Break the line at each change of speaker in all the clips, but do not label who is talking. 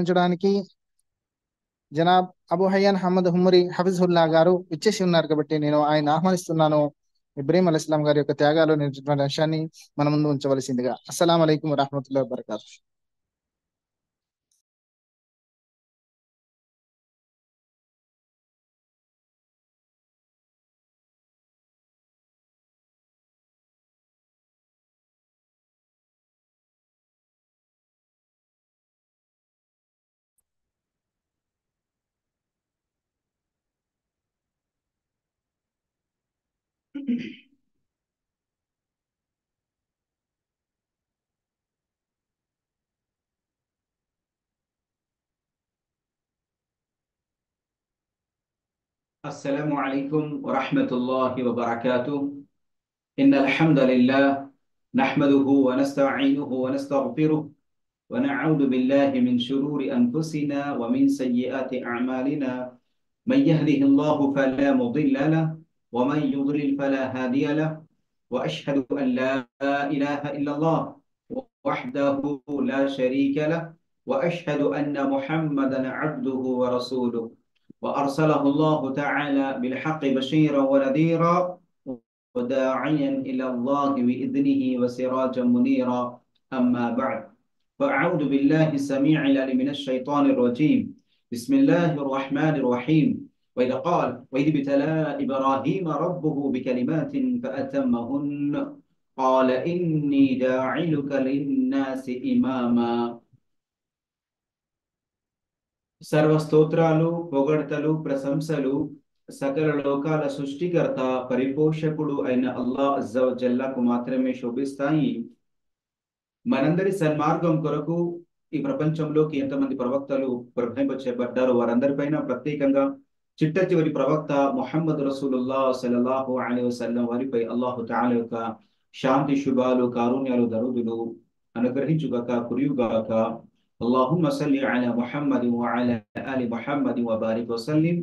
ఉంచడానికి జనాబ్ అబూ హయ్యాన్ అహ్మద్ హుమ్మరి హఫీజుల్లా గారు ఇచ్చేసి ఉన్నారు కాబట్టి నేను ఆయన ఆహ్వానిస్తున్నాను. ఇబ్రాహీం అలైహిస్సలాం గారి యొక్క త్యాగాలు నేర్చుకున్న విషయాన్ని మన ముందు ఉంచవలసిందిగా. అస్సలాము అలైకుం వరహ్మతుల్లాహి వబరకాతుహ్.
السلام عليكم ورحمة الله وبركاته. إن الحمد لله نحمده ونستعينه ونستغفره ونعوذ بالله من شرور أنفسنا ومن سيئات أعمالنا. من يهده الله فلا مضل له ومن يضلل فلا هادي له. وأشهد أن لا إله إلا الله وحده لا شريك له. وأشهد أن محمدا عبده ورسوله وأرسله الله تعالى بالحق بشيرا ونذيرا وداعيا إلى الله بإذنه وسراجا منيرا. أما بعد، فأعوذ بالله السميع العليم من الشيطان الرجيم. بسم الله الرحمن الرحيم. وإذ ابتلى إبراهيم ربه بكلمات فأتمهن قال إني جاعلك للناس إماما. సర్వ స్తోత్రాలు, పొగడ్తలు, ప్రశంసలు సకల లోకాల సృష్టికర్త, పరిపోషకుడు అయిన అల్లాహ్ అజ్జా వ జల్లాకు మాత్రమే శోభిస్తాయి. మనందరి సన్మార్గం కొరకు ఈ ప్రపంచంలోకి ఎంతమంది ప్రవక్తలు ప్రవహింపచేయబడ్డారో వారందరిపైన ప్రత్యేకంగా చిట్ట చివరి ప్రవక్త ముహమ్మద్ రసూలుల్లాహ్ సల్లల్లాహు అలైహి వసల్లం వారిపై అల్లాహు తఆలా యొక్క శాంతి శుభాలు, కారుణ్యాలు, దరుదులు అనుగ్రహించుగాక, కురియుగాక. అల్లాహుమ్మ సల్లి అలా ముహమ్మద్ వఅలా ఆలి ముహమ్మద్ వబారిక్ వసల్లిం.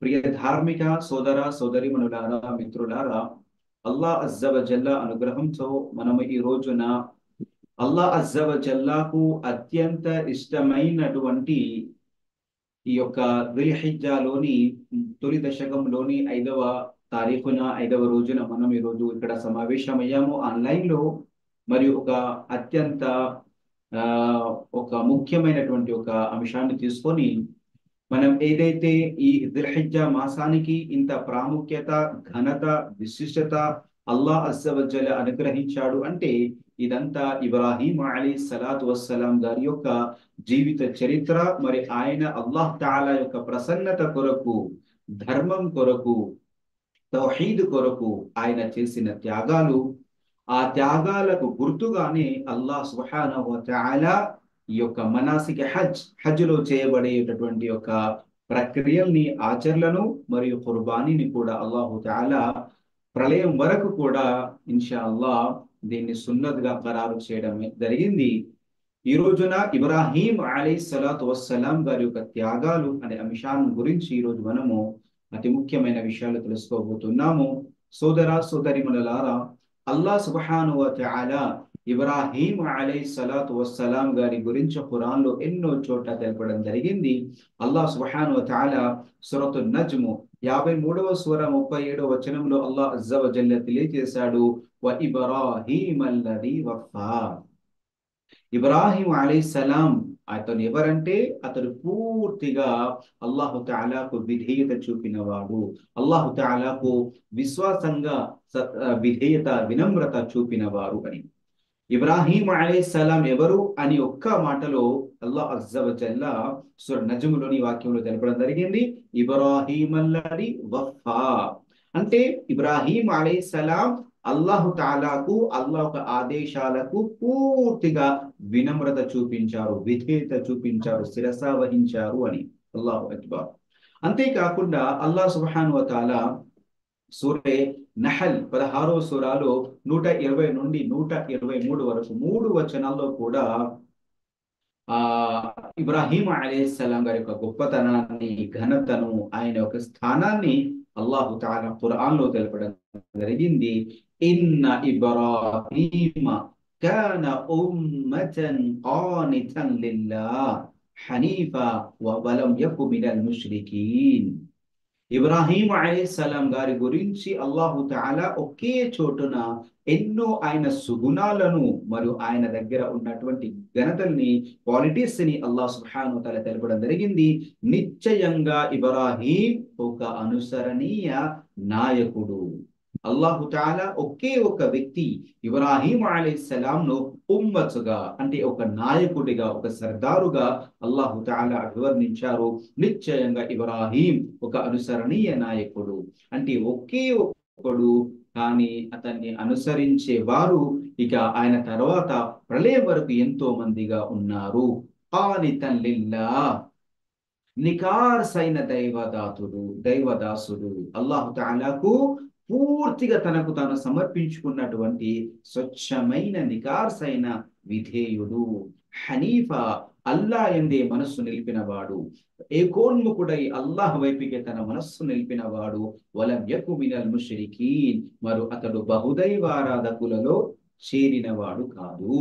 ప్రియ ధార్మిక సోదర సోదరీమణులారా, మిత్రులారా, అల్లాహ్ అజ్జా వ జల్లా అనుగ్రహంతో మనము ఈ రోజున అల్లాహ్ అజ్జా వ జల్లాకు అత్యంత ఇష్టమైనటువంటి ఈ యొక్క దుల్హిజ్జాలోని తొలి దశకంలోని 5వ తారీఖున 5వ రోజున మనం ఈ రోజు ఇక్కడ సమావేశమయ్యాము ఆన్లైన్ లో. మరియు ఒక అత్యంత ఆ ఒక ముఖ్యమైనటువంటి ఒక అంశాన్ని తీసుకొని మనం ఏదైతే ఈ దుల్హిజ్జా మాసానికి ఇంత ప్రాముఖ్యత, ఘనత, విశిష్టత అల్లాహ్ అజ్జా వ జల్ల అనుగ్రహించాడు అంటే ఇదంతా ఇబ్రాహీం అలైహిస్సలాతు వస్సలాం గారి యొక్క జీవిత చరిత్ర. మరి ఆయన అల్లాహ్ తఆలా యొక్క ప్రసన్నత కొరకు, ధర్మం కొరకు, తౌహీద్ కొరకు ఆయన చేసిన త్యాగాలు, ఆ త్యాగాలకు గుర్తుగానే అల్లాహ్ సుబ్హానహు వ తఆలా ఈ యొక్క మనాసిక హజ్ లో చేయబడేటటువంటి యొక్క ప్రక్రియల్ని, ఆచరణను మరియు ఖుర్బానీని కూడా అల్లాహు తఆలా ప్రళయం వరకు కూడా ఇన్షా అల్లాహ్ దీన్ని సున్నత్ గా ఖరారు చేయడం జరిగింది. ఈ రోజున ఇబ్రాహీం అలైహిస్సలాతు వస్సలాం గారి యొక్క త్యాగాలు అనే అంశాన్ని గురించి ఈ రోజు మనము అతి ముఖ్యమైన విషయాలు తెలుసుకోబోతున్నాము. సోదర సోదరీమణులారా, అల్లాహ్ సుబ్హానహు వ తఆలా ఇబ్రాహీం అలైహిస్సలాతు వస్సలాం గారి గురించి ఖురాన్ లో ఎన్నో చోట్ల తెలపడం జరిగింది. అల్లాహ్ సుబ్హానహు వ తఆలా సూరతున్ నజ్మ్ 53వ సూర 37వ వచనంలో అల్లాహ్ అజ్జా వ జల్ల తెలియజేశాడు, వ ఇబ్రాహీం అల్లదీ వఫా. ఇబ్రాహీం అలైహిస్సలాం అతను ఎవరంటే అతడు పూర్తిగా అల్లాహు తఆలాకు విధేయత చూపినవాడు, అల్లాహు తఆలాకు విశ్వాసంగా విధేయత, వినమ్రత చూపినవారు అని. ఇబ్రాహీం అలైహిస్సలాం ఎవరు అని ఒక్క మాటలో అల్లాహ్ అజ్జా వ జల్లా సూర నజ్మ్లోని వాక్యంలో తెలపడం జరిగింది. ఇబ్రాహీం అల్లదీ వఫా అంటే ఇబ్రాహీం అలైహిస్సలాం అల్లాహు తఆలాకు, అల్లాహ్ యొక్క ఆదేశాలకు పూర్తిగా వినమ్రత చూపించారు, విధేయత చూపించారు, శిరస వహించారు అని. అల్లాహు అక్బర్. అంతేకాకుండా అల్లాహ్ సుబ్హానహు వ తఆలా సూరే నహల్ 16వ సూరాలో 120 నుండి 123 వరకు 3 వచనాల్లో కూడా ఇబ్రాహీం అలైహిస్సలాం గారి యొక్క గొప్పతనాన్ని, ఘనతను, ఆయన యొక్క స్థానాన్ని అల్లాహు తఆలా ఖురాన్ లో తెలపడం జరిగింది. ఇన్న ఇబ్రాహీమ కాన ఉమ్మతన్ ఖానితన్ లిల్లాహ్ హనీఫా వలం యకు మినల్ ముష్రికీన్. ఇబ్రాహీం అలైహిస్సలాం గారి గురించి అల్లాహు తఆలా ఒకే చోటున ఎన్నో ఆయన సుగుణాలను మరియు ఆయన దగ్గర ఉన్నటువంటి ఘనతల్ని, క్వాలిటీస్ ని అల్లాహ్ సుబ్హానహు వ తఆలా తెలపడం జరిగింది. నిశ్చయంగా ఇబ్రాహీం ఒక అనుసరణీయ నాయకుడు. అల్లాహు తఆలా ఒకే ఒక వ్యక్తి ఇబ్రాహీం అలైహిస్సలాం ను ఉమ్మతుగా, అంటే ఒక నాయకుడిగా, ఒక సర్దారుగా అల్లాహు తఆలా అభివర్ణించారు. నిశ్చయంగా ఇబ్రాహీం ఒక అనుసరణీయ నాయకుడు, అంటే ఒకే ఒక్కడు, కానీ అతన్ని అనుసరించే వారు ఇక ఆయన తర్వాత ప్రళయం వరకు ఎంతో మందిగా ఉన్నారు. ఖానితన్ లిల్లాహ్, నికార్సైన దైవదాసుడు, అల్లాహు తఆలాకు పూర్తిగా తనకు తాను సమర్పించుకున్నటువంటి స్వచ్ఛమైన నికార్సైన విధేయుడు. హనీఫా, అల్లా యందే మనస్సు నిలిపినవాడు, ఏకోన్ముఖుడై అల్లాహ్ వైపుకే తన మనస్సు నిలిపినవాడు. వలం యకు మినల్ ముష్రికీన్, మరి అతడు బహుదైవారాధకులలో చేరినవాడు కాదు.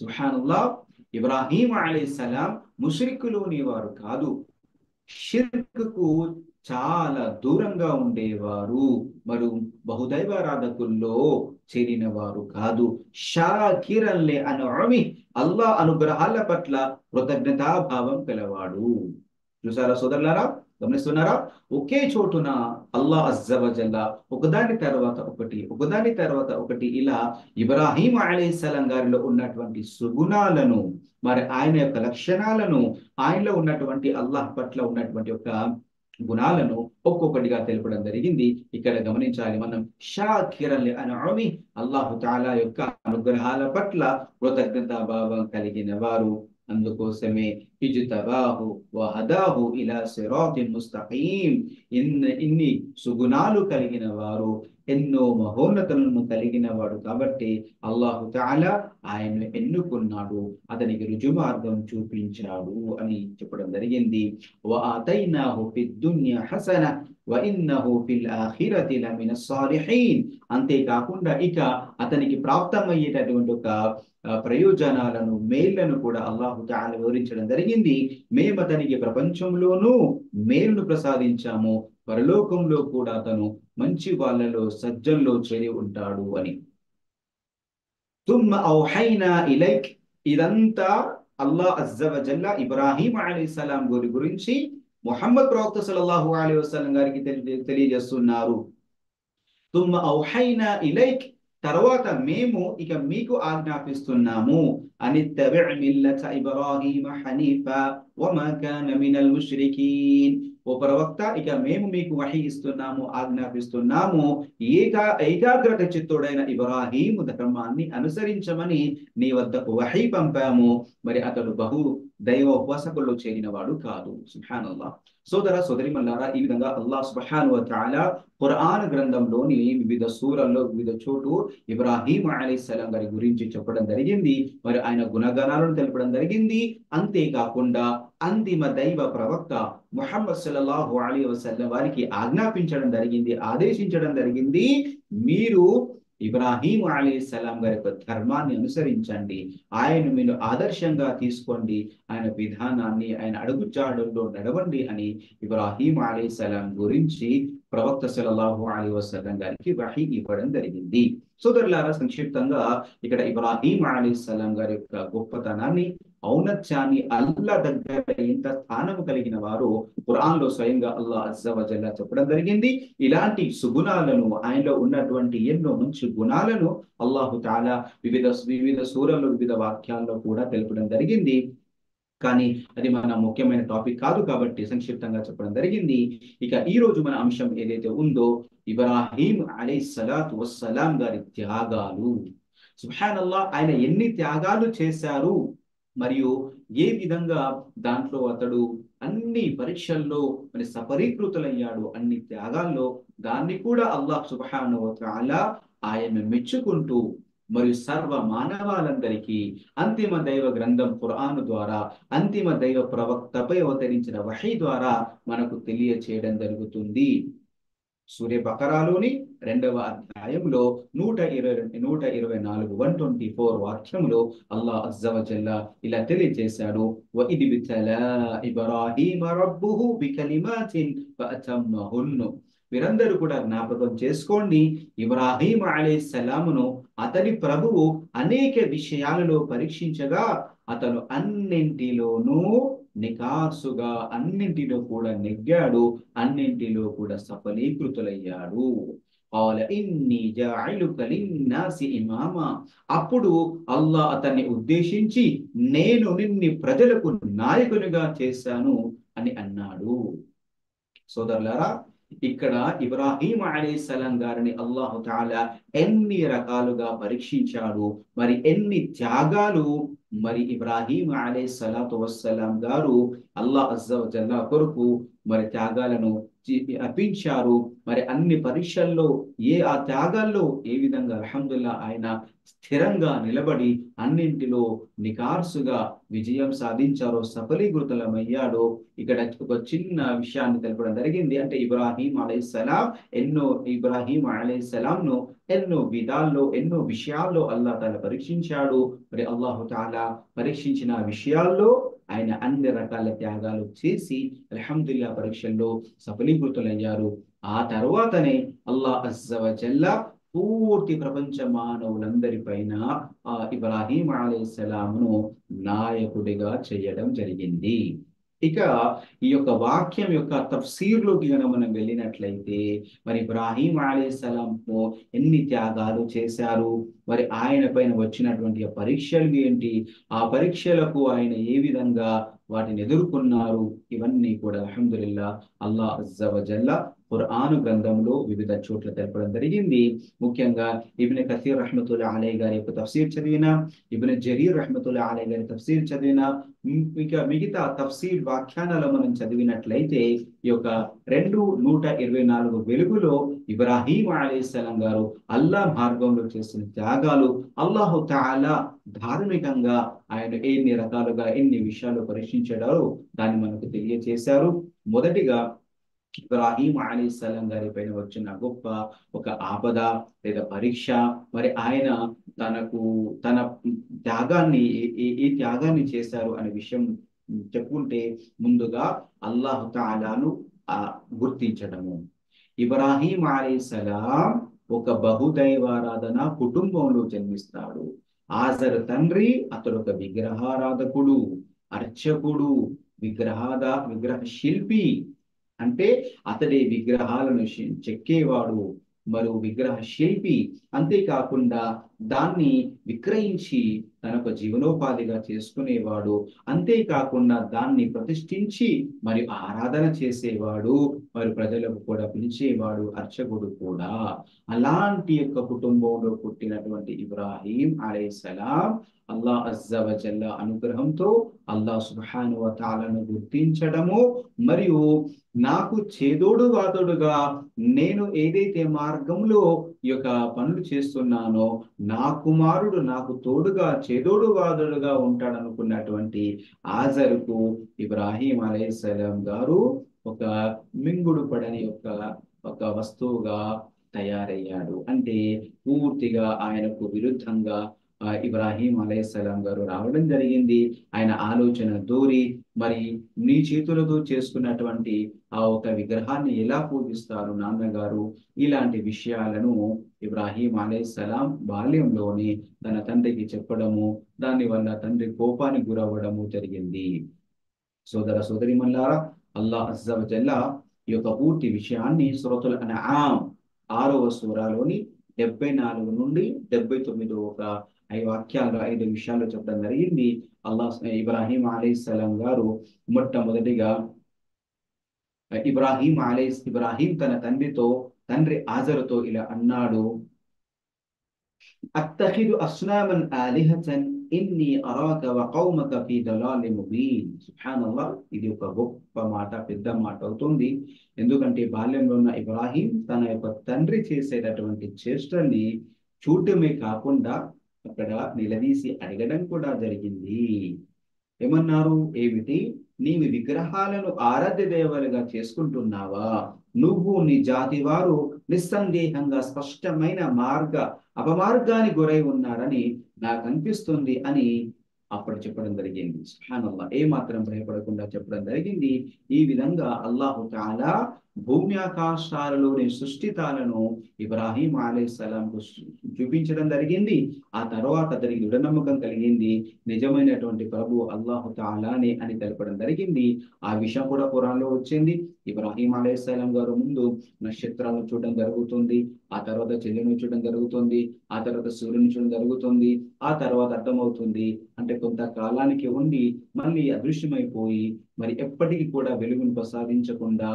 సుబ్హానల్లాహ్. ఇబ్రాహీం అలైహిస్సలాం ముష్రికులోని వారు కాదు, షిర్కుకు చాలా దూరంగా ఉండేవారు, మరియు బహుదైవారాధకుల్లో చేరిన వారు కాదు. షాకిరన్ లి అన్ఉమి, అల్లాహ్ అనుగ్రహాల పట్ల కృతజ్ఞతాభావం కలవాడు. చూసారా సోదరులారా, గమనిస్తున్నారా? ఒకే చోటున అల్లాహ్ అజ్జ వజల్లా ఒకదాని తర్వాత ఒకటి, ఒకదాని తర్వాత ఒకటి ఇలా ఇబ్రాహీం అలైహిస్సలాం గారిలో ఉన్నటువంటి సుగుణాలను, మరి ఆయన యొక్క లక్షణాలను, ఆయనలో ఉన్నటువంటి అల్లాహ్ పట్ల ఉన్నటువంటి యొక్క గుణాలను ఒక్కొక్కటిగా తెలుపడం జరిగింది. ఇక్కడ గమనించాలి మనం, షాకిరన్ లి అన్ఉమి, అల్లాహు తఆలా యొక్క అనుగ్రహాల పట్ల కృతజ్ఞతా భావం కలిగిన వారు. అందుకోసమే ఇజ్తబాహు వహదాహు ఇలా సిరాతిన్ ముస్తఖీం, ఇన్ని సుగుణాలు కలిగిన వారు, ఎన్నో మహోన్నతులను కలిగిన వాడు కాబట్టి అల్లాహు తఆలా ఆయన్ను ఎన్నుకున్నాడు, అతనికి రుజుమార్గం చూపించాడు అని చెప్పడం జరిగింది. వఆతైనాహు ఫిద్ దున్యా హసన వఇన్నహు ఫిల్ ఆఖిరతి లమిన సాలిహీన్. అంతేకాకుండా ఇక అతనికి ప్రాప్తమయ్యేటటువంటి ఒక ప్రయోజనాలను, మేళ్లను కూడా అల్లాహు తఆలా వివరించడం జరిగింది. మేము అతనికి ప్రపంచంలోనూ మేలును ప్రసాదించాము, పరలోకంలో కూడా అతను మంచి వాళ్ళలో, సజ్జంలో చేరి ఉంటాడు అని. తుమ్మ ఔహైనా ఇలైక్, ఇదంతా అల్లాహ్ అజ్జ వజల్లా ఇబ్రాహీం అలైహిస్సలాం గురించి ముహమ్మద్ ప్రవక్త సల్లల్లాహు అలైహి వసల్లం గారికి తెలియజేస్తున్నారు. తుమ్మ ఔహైనా ఇలైక్, తర్వాత మేము ఇక మీకు ఆజ్ఞాపిస్తున్నాము. అనిత్తబి' మిల్లత ఇబ్రాహీమ హనీఫా వమా కాన మినల్ ముష్రికీన్. ఓ ప్రవక్త, ఇక మేము మీకు వహీ ఇస్తున్నాము, ఆజ్ఞాపిస్తున్నాము, ఏకాగ్రత చిత్తుడైన ఇబ్రాహీము ధర్మాన్ని అనుసరించమని నీ వద్దకు వహీ పంపాము. మరి అతడు బహు దైవ ఉపాసకుల్లో చేరినవాడు కాదు. సుబ్హానల్లాహ్. సోదర సోదరిమల్లారా, ఈ విధంగా అల్లాహ్ సుబ్హానహు వ తఆలా ఖురాన్ గ్రంథంలోని వివిధ సూరల్లో వివిధ చోటు ఇబ్రాహీం అలైహిస్సలాం గారి గురించి చెప్పడం జరిగింది, మరి ఆయన గుణగణాలను తెలపడం జరిగింది. అంతేకాకుండా అంతిమ దైవ ప్రవక్త ముహమ్మద్ సల్లల్లాహు అలైహి వసల్లం వారికి ఆజ్ఞాపించడం జరిగింది, ఆదేశించడం జరిగింది, మీరు ఇబ్రాహీం అలైహిస్సలాం గారి యొక్క ధర్మాన్ని అనుసరించండి, ఆయన మీరు ఆదర్శంగా తీసుకోండి, ఆయన విధానాన్ని, ఆయన అడుగుజాడల్లో నడవండి అని ఇబ్రాహీం అలైహిస్సలాం గురించి ప్రవక్త సల్లల్లాహు అలైహి వసల్లం గారికి వహీ ఇవ్వడం జరిగింది. సోదరులారా, సంక్షిప్తంగా ఇక్కడ ఇబ్రాహీం అలైహిస్సలాం గారి యొక్క గొప్పతనాన్ని, ఔన్నత్యాన్ని, అల్లా దగ్గర ఎంత స్థానం కలిగిన వారు ఖురాన్ లో స్వయంగా అల్లాహ్ అజ్జ వజల్లా చెప్పడం జరిగింది. ఇలాంటి సుగుణాలను, ఆయనలో ఉన్నటువంటి ఎన్నో మంచి గుణాలను అల్లాహు తఆలా వివిధ సూరల్లో, వివిధ వాక్యాల్లో కూడా తెలపడం జరిగింది. కానీ అది మన ముఖ్యమైన టాపిక్ కాదు కాబట్టి సంక్షిప్తంగా చెప్పడం జరిగింది. ఇక ఈ రోజు మన అంశం ఏదైతే ఉందో, ఇబ్రాహీం అలైహిస్సలాతు వస్సలాం గారి త్యాగాలు. సుబ్హానల్లాహ్, ఆయన ఎన్ని త్యాగాలు చేశారు, మరియు ఏ విధంగా దాంట్లో అతడు అన్ని పరీక్షల్లో మరి సఫలీకృతులయ్యాడు, అన్ని త్యాగాల్లో, దాన్ని కూడా అల్లాహ్ సుబ్హానహు వ తఆలా ఆయన మెచ్చుకుంటూ మరియు సర్వ మానవాలందరికీ అంతిమ దైవ గ్రంథం ఖురాన్ ద్వారా, అంతిమ దైవ ప్రవక్తపై అవతరించిన వహీ ద్వారా మనకు తెలియచేయడం జరుగుతుంది. సూర్య బకరాలోని 2వ అధ్యాయంలో 124 వాక్యంలో అల్లాహ్ అజ్జ వజల్ల ఇలా తెలియజేశాడు, వఇద్ బితలా ఇబ్రాహీమ రబ్బుహు బికలిమాతిన్ ఫఅతమ్మహున్. మీరందరూ కూడా జ్ఞాపకం చేసుకోండి, ఇబ్రాహీం అలైహిస్సలామును అతని ప్రభువు అనేక విషయాలలో పరీక్షించగా అతను అన్నింటిలోనూ నికాసుగా, అన్నింటిలో కూడా నెగ్గాడు, అన్నింటిలో కూడా సఫలీకృతులయ్యాడు. قال إني جاعلك للناس إماما. అప్పుడు అల్లాహ్ అతన్ని ఉద్దేశించి నేను నిన్ను ప్రజలకు నాయకునిగా చేశాను అని అన్నాడు. సోదరులారా, ఇక్కడ ఇబ్రాహీం అలైహిస్సలాం గారిని అల్లాహు తాలా ఎన్ని రకాలుగా పరీక్షించాడు, మరి ఎన్ని త్యాగాలు మరి ఇబ్రాహీం అలైహిస్సలాతు వస్సలాం గారు అల్లాహ్ అజ్జ వజల్లా కొరకు మరి త్యాగాలను అర్పించారు. మరి అన్ని పరీక్షల్లో ఆ త్యాగాల్లో ఏ విధంగా అల్హమ్దుల్లా ఆయన స్థిరంగా నిలబడి అన్నింటిలో నికార్సుగా విజయం సాధించారో, సఫలీకృతులమయ్యాడో ఇక్కడ ఒక చిన్న విషయాన్ని తెలపడం జరిగింది. అంటే ఇబ్రాహీం అలైహిస్సలాంను ఎన్నో విధాల్లో, ఎన్నో విషయాల్లో అల్లాహ్ తాలా పరీక్షించాడు. మరి అల్లాహు తాలా పరీక్షించిన విషయాల్లో ఆయన అన్ని రకాల త్యాగాలు చేసి అల్హమ్దుల్లా పరీక్షల్లో సఫలీకృతులయ్యారు. ఆ తర్వాతనే అల్లాహ్ అజ్జ వజల్లా పూర్తి ప్రపంచ మానవులందరిపైన ఇబ్రాహీం అలైహిస్సలామును నాయకుడిగా చేయడం జరిగింది. ఇక ఈ యొక్క వాక్యం యొక్క తఫ్సీర్లోకి గనుక మనం వెళ్ళినట్లయితే, మరి ఇబ్రాహీం అలైహిస్సలాం ఎన్ని త్యాగాలు చేశారు, మరి ఆయన పైన వచ్చినటువంటి పరీక్షలు ఏంటి, ఆ పరీక్షలకు ఆయన ఏ విధంగా వాటిని ఎదుర్కొన్నారు, ఇవన్నీ కూడా అల్హమ్దులిల్లా అల్లాహ్ అజ్జ వజల్లా ఖురాను గ్రంథంలో వివిధ చోట్ల తెలపడం జరిగింది. ముఖ్యంగా ఇబ్న్ కసీర్ రహ్మతుల్లాహి అలైహి గారి యొక్క తఫ్సీర్ చదివిన, ఇబ్న్ జరీర్ రహ్మతుల్లాహి అలైహి గారి తఫ్సీర్ చదివిన, ఇక మిగతా తఫ్సీర్ వ్యాఖ్యానాలు మనం చదివినట్లయితే ఈ యొక్క 124 వెలుగులో ఇబ్రాహీం అలైహిస్సలాం గారు అల్లాహ్ మార్గంలో చేసిన త్యాగాలు, అల్లాహు తఆలా ధార్మికంగా ఆయన ఎన్ని రకాలుగా ఎన్ని విషయాలు పరీక్షించాడో దాన్ని మనకు తెలియజేశారు. మొదటిగా ఇబ్రాహీం అలైహిస్సలాం గారి పైన వచ్చిన గొప్ప ఒక ఆపద లేదా పరీక్ష, మరి ఆయన తన త్యాగాన్ని ఏ త్యాగాన్ని చేశారు అనే విషయం చెప్పుకుంటే, ముందుగా అల్లాహు తాలాను గుర్తించడము. ఇబ్రాహీం అలైహిస్సలాం ఒక బహుదైవారాధన కుటుంబంలో జన్మిస్తాడు. ఆజర్ తండ్రి అతడు ఒక విగ్రహారాధకుడు, అర్చకుడు, విగ్రహ శిల్పి. అంటే అతడే విగ్రహాలను చెక్కేవాడు, మరో విగ్రహ శిల్పి. అంతేకాకుండా దాన్ని విక్రయించి తనకు జీవనోపాధిగా చేసుకునేవాడు. అంతేకాకుండా దాన్ని ప్రతిష్ఠించి మరి ఆరాధన చేసేవాడు, మరి ప్రజలకు కూడా పిలిచేవాడు, అర్చకుడు కూడా. అలాంటి యొక్క కుటుంబంలో పుట్టినటువంటి ఇబ్రాహీం అలైహిస్సలాం అల్లాహ్ అజ్జ వజల్లా అనుగ్రహంతో అల్లాహ్ సుబ్హానహు వ తఆలాను గుర్తించడము, మరియు నాకు చేదోడు వాదోడుగా నేను ఏదైతే మార్గంలో ఈ యొక్క పనులు చేస్తున్నానో నా కుమారుడు నాకు తోడుగా చేదోడు వాదోడుగా ఉంటాడనుకున్నటువంటి ఆజరుకు ఇబ్రాహీం అలైహిస్సలాం గారు ఒక మింగుడు పడని ఒక వస్తువుగా తయారయ్యాడు. అంటే పూర్తిగా ఆయనకు విరుద్ధంగా ఇబ్రాహీం అలైహిస్సలాం గారు రావడం జరిగింది. ఆయన ఆలోచన దూరి, మరి నీ చేతులతో చేసుకున్నటువంటి ఆ ఒక విగ్రహాన్ని ఎలా పూజిస్తారు నాన్నగారు, ఇలాంటి విషయాలను ఇబ్రాహీం అలైహిస్సలాం బాల్యంలోనే తన తండ్రికి చెప్పడము, దాని వల్ల తండ్రి కోపానికి గురవ్వడము జరిగింది. సోదర సోదరిమణులారా, అల్లాహ్ అజ్జ వజల్లా ఈ యొక్క పూర్తి విషయాన్ని సూరతుల్ అన్ఆమ్ 6వ సూరాలోని 74 నుండి 79 ఒక 5 వాక్యాలు 5 విషయాలు చెప్పడం జరిగింది. ఇబ్రాహీం అలైహిస్సలాం గారు మొట్టమొదటిగా ఇబ్రాహీం తన తండ్రి ఆజరుతో ఇలా అన్నాడు, అత్తఖిదు అస్నామన్ ఆలిహతన్ ఇన్ని అరాక వ కౌమక ఫీ దలాలిన్ ముబీన్. సుబ్హానల్లాహ్, ఇది ఒక గొప్ప మాట, పెద్ద మాట అవుతుంది. ఎందుకంటే బాల్యంలో ఉన్న ఇబ్రాహీం తన యొక్క తండ్రి చేసేటటువంటి చేష్టల్ని చూడటమే కాకుండా అక్కడ నిలదీసి అడగడం కూడా జరిగింది. ఏమన్నారు? ఏమిటి? నీవు విగ్రహాలను ఆరాధ్య దేవతలుగా చేసుకుంటున్నావా? నువ్వు నీ జాతి వారు నిస్సందేహంగా స్పష్టమైన అపమార్గానికి గురై ఉన్నారని నాకు అనిపిస్తుంది అని అప్పుడు చెప్పడం జరిగింది. సుబ్హానల్లాహ్, ఏ మాత్రం భయపడకుండా చెప్పడం జరిగింది. ఈ విధంగా అల్లాహు తాలా భూమి ఆకాశాలలోని సృష్టితాలను ఇబ్రాహీం అలైహిస్సలాంకు చూపించడం జరిగింది. ఆ తర్వాత అతనికి దృఢనమ్మకం కలిగింది, నిజమైనటువంటి ప్రభు అల్లాహు తాలానే అని తెలపడం జరిగింది. ఆ విషయం కూడా ఖురాన్లో వచ్చింది. ఇబ్రాహీం అలైహిస్సలాం గారు ముందు నక్షత్రాలను చూడడం జరుగుతుంది, ఆ తర్వాత చంద్రుని చూడడం జరుగుతుంది, ఆ తర్వాత సూర్యుని చూడడం జరుగుతుంది. ఆ తర్వాత అర్థమవుతుంది అంటే కొంతకాలానికి ఉండి మళ్ళీ అదృశ్యమైపోయి మరి ఎప్పటికీ కూడా వెలుగును ప్రసాదించకుండా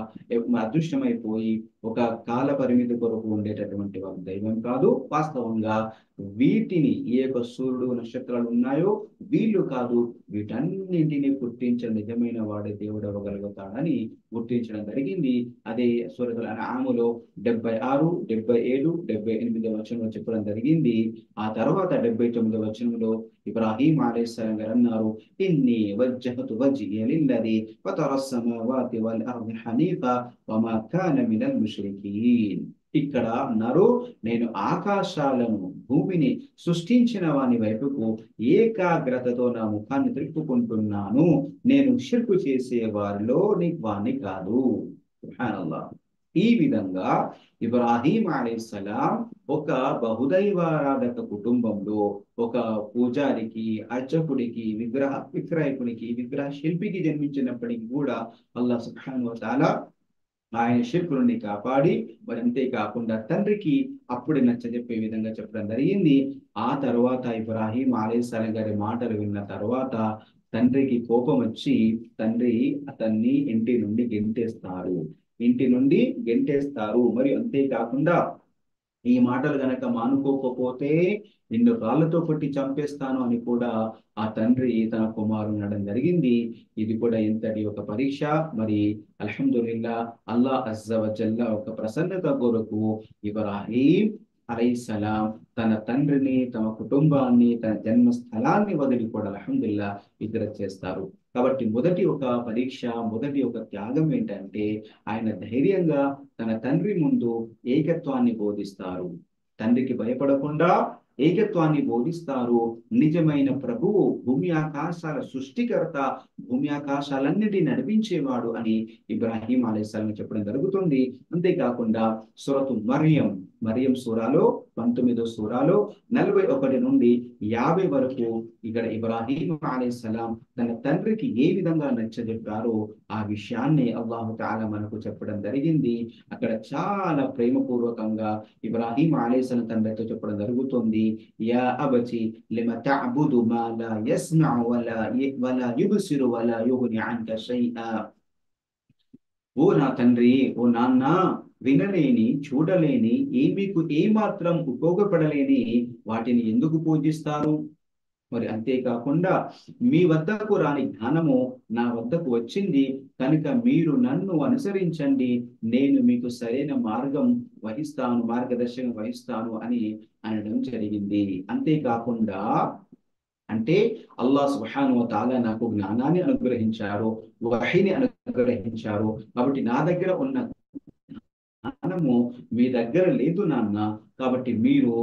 అదృశ్యమైపోయి ఒక కాల పరిమితి కొరకు ఉండేటటువంటి వారు దైవం కాదు. వాస్తవంగా వీటిని ఏ యొక్క సూర్యుడు నక్షత్రాలు ఉన్నాయో వీళ్ళు కాదు, వీటన్నింటినీ పుట్టించిన నిజమైన వాడే దేవుడు అవ్వగలుగుతాడని గుర్తించడం జరిగింది. అదే సూరతుల్ అన్ఆములో 76, 77, 78 వచనంలో చెప్పడం జరిగింది. ఆ తర్వాత 79 వచనంలో ఇబ్రాహీం అలైహిస్సలాం గారు అన్నారు, ఇన్ని వజ్జహతు వజ్హియ లిల్లదీ ఫతరస్ సమావాతి వల్ అర్ది హనీఫా వమా కాన మినల్ ముష్రికీన్. ఇక్కడ అన్నారు, నేను ఆకాశాలను భూమిని సృష్టించిన వాని వైపుకు ఏకాగ్రతతో నా ముఖాన్ని త్రిప్పుకుంటున్నాను, నేను షిర్కు చేసే వారిలో వాణ్ణి కాదు. సుబ్హానల్లాహ్. ఈ విధంగా ఇబ్రాహీం అలైహిస్సలాం ఒక బహుదైవారాధక కుటుంబంలో ఒక పూజారికి, అర్చకుడికి, విగ్రహకునికి, విగ్రహ శిల్పికి జన్మించినప్పటికీ కూడా అల్లాహ్ సుబ్హానహు వ తఆలా ఆయన షిర్కు నుండి కాపాడి మరి అంతేకాకుండా తండ్రికి అప్పుడే నచ్చజెప్పే విధంగా చెప్పడం జరిగింది. ఆ తర్వాత ఇబ్రాహీం అలైహిస్సలాం గారి మాటలు విన్న తర్వాత తండ్రికి కోపం వచ్చి తండ్రి అతన్ని ఇంటి నుండి గెంటేస్తారు. మరి అంతేకాకుండా ఈ మాటలు గనక మానుకోకపోతే నిన్ను రాళ్లతో కొట్టి చంపేస్తాను అని కూడా ఆ తండ్రి తన కుమారుని అనడం జరిగింది. ఇది కూడా ఎంతటి ఒక పరీక్ష. మరి అల్హమ్దులిల్లా, అల్లాహ్ అజ్జ వజల్ల ఒక ప్రసన్నత కొరకు ఇబ్రాహీం అలైహిస్సలాం తన తండ్రిని, తమ కుటుంబాన్ని, తన జన్మస్థలాన్ని వదిలి కూడా అల్హమ్దులిల్లా హిజ్రత్ చేస్తారు. కాబట్టి మొదటి ఒక పరీక్ష, మొదటి ఒక త్యాగం ఏంటంటే ఆయన ధైర్యంగా తన తండ్రి ముందు ఏకత్వాన్ని బోధిస్తారు. తండ్రికి భయపడకుండా ఏకత్వాన్ని బోధిస్తారు. నిజమైన ప్రభువు, భూమి ఆకాశాల సృష్టికర్త, భూమి ఆకాశాలన్నిటినీ నడిపించేవాడు అని ఇబ్రాహీం అలైహిస్సలాం చెప్పడం జరుగుతుంది. అంతేకాకుండా సూరతు మరియం సూరాలో 19వ సూరాలో 41 నుండి 50 వరకు ఇక్కడ ఇబ్రాహీం అలైహిస్సలాం తన తండ్రికి ఏ విధంగా నచ్చజెప్పారో ఆ విషయాన్ని అల్లాహు తఆలా మనకు చెప్పడం జరిగింది. అక్కడ చాలా ప్రేమపూర్వకంగా ఇబ్రాహీం అలైహిస్సలాం తండ్రితో చెప్పడం జరుగుతుంది, యా అబతి లిమ తఅబుదు మా లా యస్మఉ వలా యుబ్సిరు వలా యుగ్ని అన్క షైఆ. ఓ నా తండ్రి, ఓ నాన్న, వినలేని, చూడలేని, మీకు ఏమాత్రం ఉపయోగపడలేని వాటిని ఎందుకు పూజిస్తారు? మరి అంతేకాకుండా మీ వద్దకు రాని జ్ఞానము నా వద్దకు వచ్చింది కనుక మీరు నన్ను అనుసరించండి, నేను మీకు సరైన మార్గదర్శకం వహిస్తాను అని అనడం జరిగింది. అంతేకాకుండా అంటే అల్లాహ్ సుబ్హానహు వ తఆలా నాకు జ్ఞానాన్ని అనుగ్రహించారు, వహీని అనుగ్రహించారు. కాబట్టి నా దగ్గర ఉన్న జ్ఞానము మీ దగ్గర లేదు నాన్న. కాబట్టి మీకు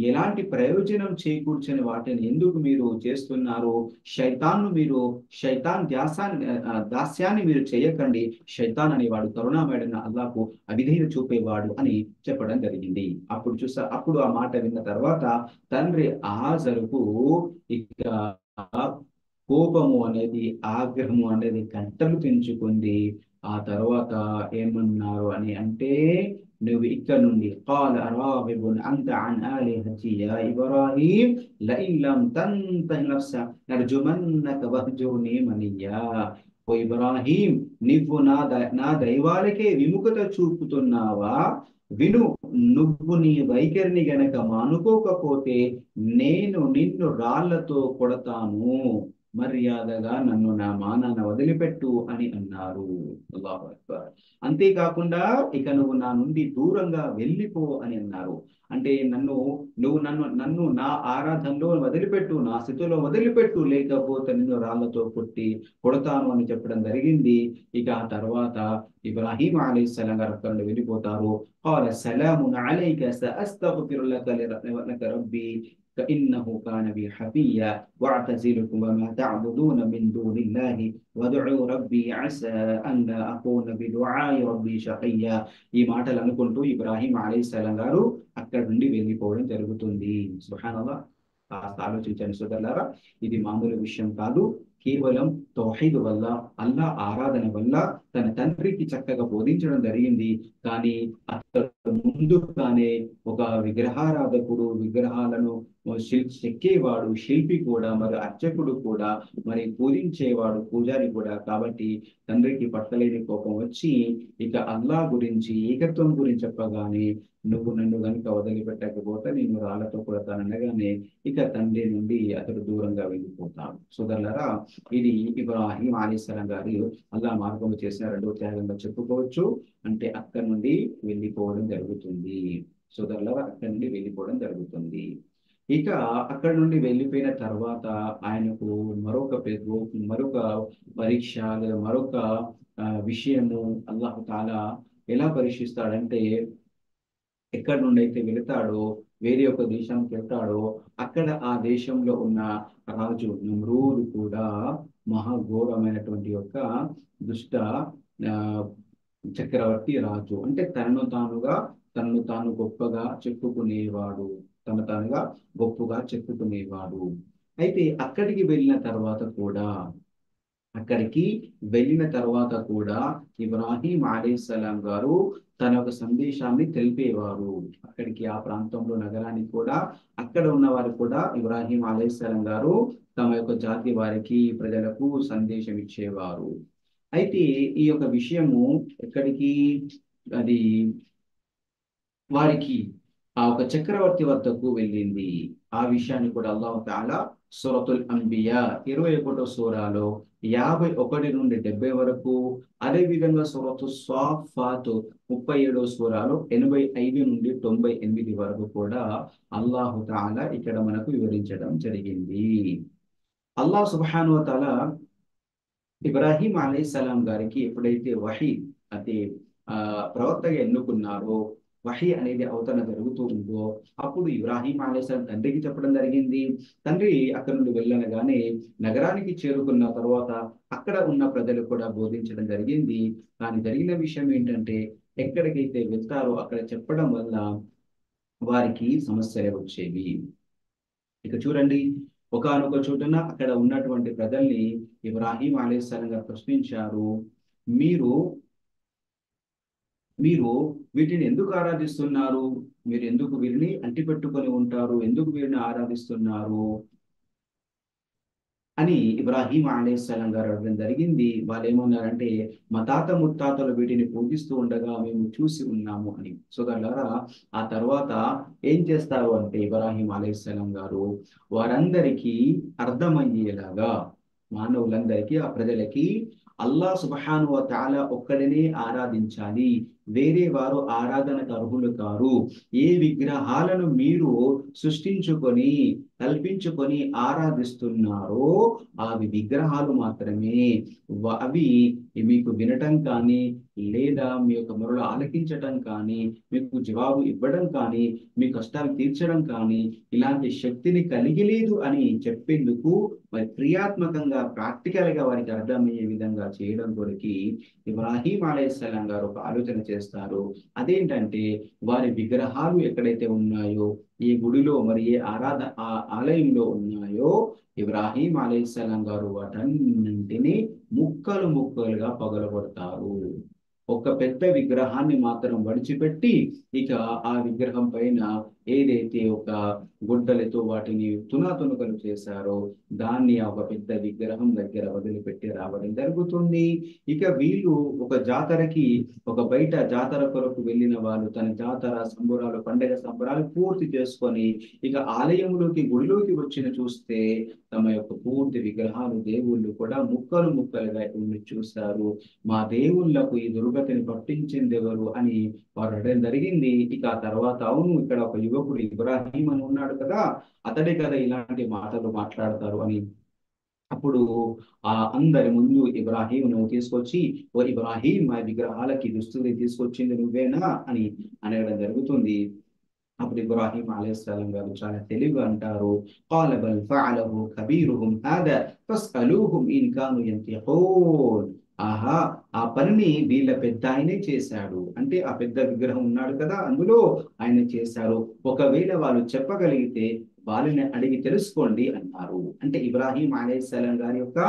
ఎలాంటి ప్రయోజనం చేకూర్చని వాటిని ఎందుకు మీరు చేస్తున్నారు? శైతాన్ దాస్యాన్ని మీరు చేయకండి. శైతాన్ అనేవాడు కరుణామయుడైన అల్లాహ్కు అవిధేయత చూపేవాడు అని చెప్పడం జరిగింది. అప్పుడు ఆ మాట విన్న తర్వాత తండ్రి ఆజరుకు ఇక కోపము అనేది, ఆగ్రహము అనేది గంటలు పెంచుకుంది. ఆ తర్వాత ఏమన్నారు అని అంటే, నువ్వు ఇక్కడ నుండి قال راغب انت عن آلهتي يا ابراهيم لئن لم تنته لأرجمنك واهجرني مليا. ఓ ఇబ్రాహీం, నువ్వు నా దైవాలకే విముఖత చూపుతున్నావా? విను, నువ్వు నీ వైఖరిని గనక మానుకోకపోతే నేను నిన్ను రాళ్లతో కొడతాను, మర్యాదగా నన్ను నా మానాన వదిలిపెట్టు అని అన్నారు. అల్లాహు అక్బర్. అంతేకాకుండా ఇక నువ్వు నా నుండి దూరంగా వెళ్ళిపో అని అన్నారు. అంటే నువ్వు నన్ను నా ఆరాధనలో వదిలిపెట్టు, నా స్థితిలో వదిలిపెట్టు, లేకపోతే నిన్ను రాళ్లతో కొడతాను అని చెప్పడం జరిగింది. ఇక ఆ తర్వాత ఇబ్రాహీం అలైహిస్సలాం గారు అక్కడ నుండి వెళ్ళిపోతారు. قال سلام عليك سأستغفر لك ربي فإنه كان بي حفيا واعتزلكم وما تعبدون من دون الله وادعوا ربي عسى أن لا أكون بدعاء ربي شقيا. ఈ మాటలు అనుకుంటూ ఇబ్రాహీం అలైహిస్సలాం గారు అక్కడి నుండి వెళ్ళిపోవడం జరుగుతుంది. సుబ్హానల్లాహ్. కాస్త ఆలోచించండి సోదరులారా, ఇది మామూలు విషయం కాదు. కేవలం తౌహీద్ వల్ల, అల్లా ఆరాధన వల్ల తన తండ్రికి చక్కగా బోధించడం జరిగింది. కానీ అతడు ముందుగానే ఒక విగ్రహారాధకుడు, విగ్రహాలను చెక్కేవాడు, శిల్పి కూడా, మరి అర్చకుడు కూడా, మరి పూజించేవాడు, పూజారి కూడా. కాబట్టి తండ్రికి పట్టలేని కోపం వచ్చి ఇక అల్లా గురించి, ఏకత్వం గురించి చెప్పగానే, నువ్వు నన్ను గనుక వదిలిపెట్టకపోతే నేను రాళ్లతో కొడతాననగానే ఇక తండ్రి నుండి అతడు దూరంగా వెళ్ళిపోతాడు. సోదరులారా, ఇది ఇబ్రాహీం అలైహిస్సలాం గారు అల్లా మార్గం చేసిన రెండవ త్యాగంగా చెప్పుకోవచ్చు. అంటే అక్కడి నుండి వెళ్ళిపోవడం జరుగుతుంది. సోదరులారా, అక్కడి నుండి వెళ్ళిపోవడం జరుగుతుంది. ఇక అక్కడి నుండి వెళ్ళిపోయిన తర్వాత ఆయనకు మరొక పరీక్ష లేదా మరొక విషయము అల్లాహు తాలా ఎలా పరీక్షిస్తాడంటే, ఎక్కడి నుండి అయితే వెళతాడో, వేరే ఒక దేశానికి వెళ్తాడో, అక్కడ ఆ దేశంలో ఉన్న రాజు నమ్రూదు కూడా మహాఘోరమైనటువంటి యొక్క దుష్ట ఆ, చక్రవర్తి రాజు. అంటే తనను తాను గొప్పగా చెప్పుకునేవాడు, గొప్పగా చెప్పుకునేవాడు. అయితే అక్కడికి వెళ్ళిన తర్వాత కూడా ఇబ్రాహీం అలైహిస్సలాం గారు తన యొక్క సందేశాన్ని తెలిపేవారు. అక్కడికి, ఆ ప్రాంతంలో, నగరానికి కూడా, అక్కడ ఉన్న వారు కూడా ఇబ్రాహీం అలైహిస్సలాం గారు తమ యొక్క జాతి వారికి, ప్రజలకు సందేశం ఇచ్చేవారు. అయితే ఈ యొక్క విషయము ఎక్కడికి, అది వారికి ఆ ఒక చక్రవర్తి వద్దకు వెళ్ళింది. ఆ విషయాన్ని కూడా అల్లాహు తాలా సూరతుల్ అంబియా 21వ సూరాలో 51 నుండి 70 వరకు, అదే విధంగా సూరతు స్వాఫాత్ 37వ సూరాలో 85 నుండి 98 వరకు కూడా అల్లాహు తాలా ఇక్కడ మనకు వివరించడం జరిగింది. అల్లాహ్ సుబ్హానహు వ తాలా ఇబ్రాహీం అలైహిస్సలాం గారికి ఎప్పుడైతే వహీ, అంటే ప్రవక్తగా ఎన్నుకున్నారో, వహీ అనేది అవతరణ జరుగుతూ ఉందో, అప్పుడు ఇబ్రాహీం అలైహిస్సలాం తండ్రికి చెప్పడం జరిగింది. తండ్రి అక్కడ నుండి వెళ్ళనగానే నగరానికి చేరుకున్న తర్వాత అక్కడ ఉన్న ప్రజలు కూడా బోధించడం జరిగింది. కానీ జరిగిన విషయం ఏంటంటే, ఎక్కడికైతే వెళ్తారో అక్కడ చెప్పడం వల్ల వారికి సమస్యలు వచ్చేవి. ఇక చూడండి, ఒకానొక చోటున అక్కడ ఉన్నటువంటి ప్రజల్ని ఇబ్రాహీం అలైహిస్సలాం గారు ప్రశ్నించారు, మీరు మీరు వీటిని ఎందుకు ఆరాధిస్తున్నారు? మీరు ఎందుకు వీరిని అంటిపెట్టుకొని ఉంటారు? ఎందుకు వీరిని ఆరాధిస్తున్నారు అని ఇబ్రాహీం అలైహిస్సలాం గారు అడగడం జరిగింది. వాళ్ళు ఏమన్నారంటే, మా తాత ముత్తాతలు వీటిని పూజిస్తూ ఉండగా మేము చూసి ఉన్నాము అని. సోదరులారా, ఆ తర్వాత ఏం చేస్తారు అంటే ఇబ్రాహీం అలైహిస్సలాం గారు వారందరికీ అర్థమయ్యేలాగా, మానవులందరికీ, ఆ ప్రజలకి అల్లాహ్ సుబ్హానహు వ తఆలా ఒక్కడినే ఆరాధించాలి, వేరే వారు ఆరాధనకు అర్హులు కారు. ఏ విగ్రహాలను మీరు సృష్టించుకొని, కల్పించుకొని ఆరాధిస్తున్నారో అవి విగ్రహాలు మాత్రమే. అవి మీకు వినటం కానీ, లేదా మీ యొక్క మొరలు ఆలకించటం కానీ, మీకు జవాబు ఇవ్వడం కానీ, మీ కష్టాలు తీర్చడం కానీ ఇలాంటి శక్తిని కలిగి లేదు అని చెప్పేందుకు, మరి క్రియాత్మకంగా, ప్రాక్టికల్ గా వారికి అర్థమయ్యే విధంగా చేయడం కొరకు ఇబ్రాహీం అలైహిస్సలాం గారు ఒక ఆలోచన చేస్తారు. అదేంటంటే, వారి విగ్రహాలు ఎక్కడైతే ఉన్నాయో, ఏ గుడిలో, మరి ఏ ఆలయంలో ఉన్నాయో, ఇబ్రాహీం అలైహిస్సలాం గారు వాటన్నింటినీ ముక్కలు ముక్కలుగా పగలగొడతారు. ఒక పెద్ద విగ్రహాన్ని మాత్రం వడిచిపెట్టి ఇక ఆ విగ్రహం పైన ఏదైతే ఒక గుడ్డలతో వాటిని తునాతునకలు చేశారో దాన్ని ఒక పెద్ద విగ్రహం దగ్గర వదిలిపెట్టి రావడం జరుగుతుంది. ఇక వీళ్ళు ఒక జాతరకి, ఒక బయట జాతర కొరకు వెళ్ళిన వాళ్ళు తన జాతర సంబరాలు, పండగ సంబరాలు పూర్తి చేసుకొని ఇక ఆలయంలోకి, గుడిలోకి వచ్చిన చూస్తే తమ యొక్క పూర్తి విగ్రహాలు, దేవుళ్ళు కూడా ముక్కలు ముక్కలుగా ఉండి చూశారు. మా దేవుళ్ళకు ఈ దుర్గతిని పట్టించింది ఎవరు అని వారు అడగడం జరిగింది. ఇక ఆ తర్వాత అవును, ఇక్కడ ఒక యువకుడు ఇబ్రాహీం అని ఉన్నాడు కదా, అతడే కదా ఇలాంటి మాటలు మాట్లాడతారు అని అప్పుడు అందరి ముందు ఇబ్రాహీంను తీసుకొచ్చి, ఓ ఇబ్రాహీం, మా విగ్రహాలకి దుస్తుల్ని తీసుకొచ్చింది నువ్వేనా అని అనడం జరుగుతుంది. అప్పుడు ఇబ్రాహీం అలైహిస్సలాం గారు చాలా తెలివిగా అంటారు, قال بل فعله كبيرهم هذا فاسألوهم إن كانوا ينطقون. ఆహా, ఆ పనిని వీళ్ళ పెద్ద ఆయనే చేశాడు అంటే ఆ పెద్ద విగ్రహం ఉన్నాడు కదా, అందులో ఆయన చేశారు. ఒకవేళ వాళ్ళు చెప్పగలిగితే వాళ్ళని అడిగి తెలుసుకోండి అన్నారు. అంటే ఇబ్రాహీం అలైహిస్సలాం గారి యొక్క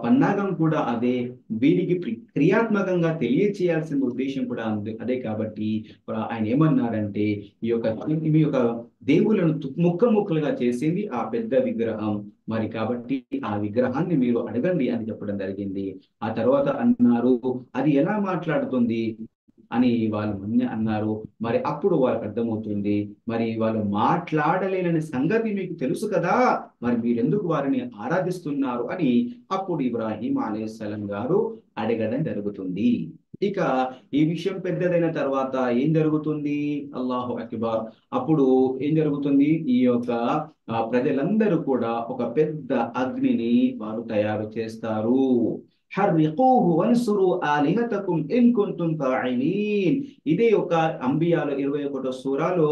పన్నాగం కూడా అదే, వీరికి క్రియాత్మకంగా తెలియచేయాల్సిన ఉద్దేశం కూడా అదే. కాబట్టి ఆయన ఏమన్నారంటే మీ యొక్క దేవుళ్ళను ముక్క ముక్కలుగా చేసింది ఆ పెద్ద విగ్రహం, మరి కాబట్టి ఆ విగ్రహాన్ని మీరు అడగండి అని చెప్పడం జరిగింది. ఆ తర్వాత అన్నారు, అది ఎలా మాట్లాడుతుంది అని వాళ్ళు ముందే అన్నారు. మరి అప్పుడు వాళ్ళకి అర్థమవుతుంది, మరి వాళ్ళు మాట్లాడలేనని సంగతి మీకు తెలుసు కదా, మరి మీరెందుకు వారిని ఆరాధిస్తున్నారు అని అప్పుడు ఇబ్రాహీం అలైహిస్సలాం గారు అడగడం జరుగుతుంది. ఇక ఈ విషయం పెద్దదైన తర్వాత ఏం జరుగుతుంది, అల్లాహు అక్బర్, అప్పుడు ఏం జరుగుతుంది, ఈ యొక్క ప్రజలందరూ కూడా ఒక పెద్ద అగ్నిని వారు తయారు చేస్తారు. హర్రిఖూహు వన్సురు ఆలిహతకుం ఇన్ కుంతుం ఫాఇలీన్. ఇదే ఒక అంబియాలో 21వ సూరాలో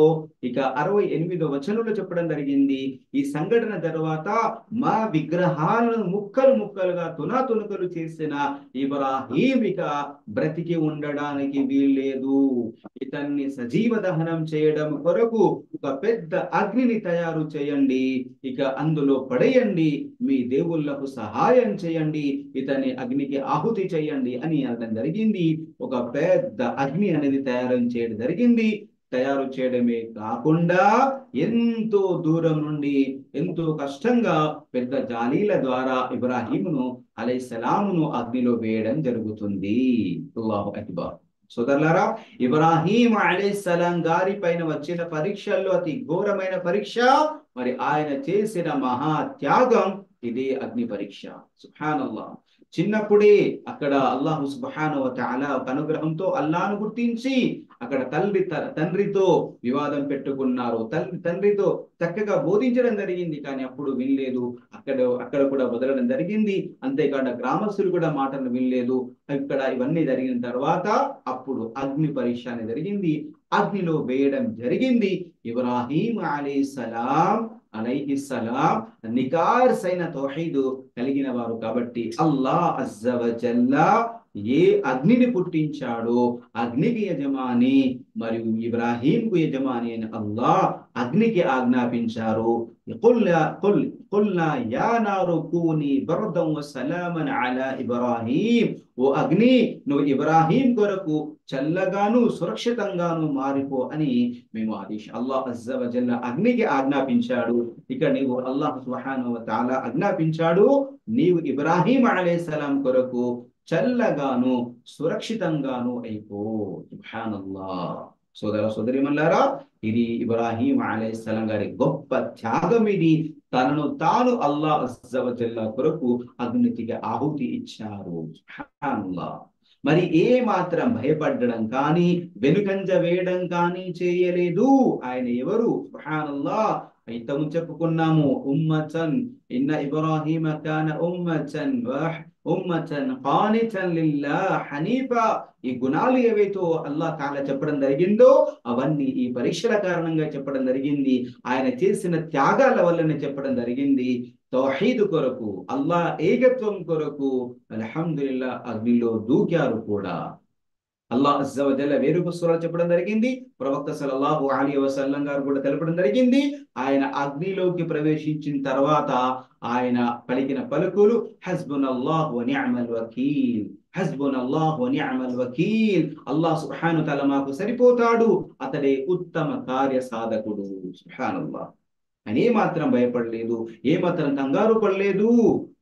ఇక 68వ వచనంలో చెప్పడం జరిగింది. ఈ సంఘటన తర్వాత మా విగ్రహాలను ముక్కలు ముక్కలుగా తునాతునకలు చేసిన ఇబ్రాహీం ఇక బ్రతికి ఉండడానికి వీల్లేదు, ఇతన్ని సజీవ దహనం చేయడం కొరకు ఒక పెద్ద అగ్నిని తయారు చేయండి, ఇక అందులో పడేయండి, మీ దేవుళ్లకు సహాయం చేయండి, ఇతన్ని అగ్నికి ఆహుతి చేయండి అని అనడం జరిగింది. ఒక పెద్ద అగ్ని అనేది తయారు చేయడం జరిగింది. తయారు చేయడమే కాకుండా ఎంతో దూరం నుండి ఎంతో కష్టంగా పెద్ద జాలీల ద్వారా ఇబ్రాహీమును అలైహిస్సలామును అగ్నిలో వేయడం జరుగుతుంది. అల్లాహు అక్బర్. సోదరులారా, ఇబ్రాహీం అలైహిస్సలాం గారి పైన వచ్చిన పరీక్షల్లో అతి ఘోరమైన పరీక్ష మరి ఆయన చేసిన మహా త్యాగం, ఇదే అగ్ని పరీక్ష. సుబ్హానల్లాహ్. చిన్నప్పుడే అక్కడ అల్లాహు సుబ్హానహు వ తఆలా ఒక అనుగ్రహంతో అల్లాహ్ను గుర్తించి అక్కడ తండ్రితో వివాదం పెట్టుకున్నారు. తండ్రితో చక్కగా బోధించడం జరిగింది, కానీ అప్పుడు వినలేదు. అక్కడ కూడా వదలడం జరిగింది. అంతేకాకుండా గ్రామస్తులు కూడా మాటలు వినలేదు. ఇక్కడ ఇవన్నీ జరిగిన తర్వాత అప్పుడు అగ్ని పరీక్ష అనేది జరిగింది. అగ్నిలో వేయడం జరిగింది. ఇబ్రాహీం అలైహిస్సలాం నికార్సైన తౌహీద్ కలిగిన వారు కాబట్టి అల్లాహ్ అజ్జ వ జల్లా ఏ అగ్నిని పుట్టించాడో అగ్నికి యజమాని మరియు ఇబ్రాహీంకు యజమాని అని అల్లాహ్ అగ్నికి ఆజ్ఞాపించారు. قلنا يا نار كوني بردا وسلاما على إبراهيم. ఓ అగ్ని, నువ్వు ఇబ్రాహీం కొరకు చల్లగాను సురక్షితంగాను మారిపో అని మేము అల్లాహ్ అజ్జ వ జల్లా అగ్నికి ఆజ్ఞాపించాడు. ఇక నీవు అల్లాహ్ సుబ్హానహు వ తఆలా ఆజ్ఞాపించాడు, నీవు ఇబ్రాహీం అలైహిస్సలాం కొరకు చల్లగాను సురక్షితంగాను అయిపో. సుబ్హానల్లాహ్. సోదర సోదరిమల్లారా, ఇది ఇబ్రాహీం అలైహిస్సలాం గారి గొప్ప త్యాగం. ఇది తనను తాను అల్లాహ్ అజ్జ వ జల్లా కొరకు అగ్నికి ఆహుతి ఇచ్చారు. సుబ్హానల్లాహ్. మరి ఏ మాత్రం భయపడడం కానీ వెనుకంజ వేయడం కానీ చేయలేదు. ఆయన ఎవరు? సుబ్హానల్లాహ్. ఇంతకు చెప్పుకున్నాము, ఉమ్మతన్ ఇన్న ఇబ్రాహీమ కాన ఉమ్మతన్ ఖానితన్ లిల్లాహ్ హనీఫా. ఈ గుణాలు ఏవైతే అల్లాహ్ తాలా చెప్పడం జరిగిందో అవన్నీ ఈ పరీక్షల కారణంగా చెప్పడం జరిగింది. ఆయన చేసిన త్యాగాల వల్లనే చెప్పడం జరిగింది. తౌహీద్ కొరకు, అల్లాహ్ ఏకత్వం కొరకు అల్హమ్దులిల్లాహ్ అగ్నిలో దూకారు కూడా. అల్లాహ్ అజ్జ వ జల్ల వేరొక సూరాలో చెప్పడం జరిగింది. ప్రవక్త సల్లల్లాహు అలైహి వసల్లం గారు కూడా తెలపడం జరిగింది. ఆయన అగ్నిలోకి ప్రవేశించిన తర్వాత ఆయన పలికిన పలుకులు హస్బునల్లాహు వ నిఅమల్ వకీల్. హస్బునల్లాహు వ నిఅమల్ వకీల్, అల్లాహ్ సుబ్హానహు తఆలా మాకు సరిపోతాడు, అతడే ఉత్తమ కార్య సాధకుడు. సుబ్హానల్లాహ్. ఆయన ఏమాత్రం భయపడలేదు, ఏమాత్రం కంగారు పడలేదు.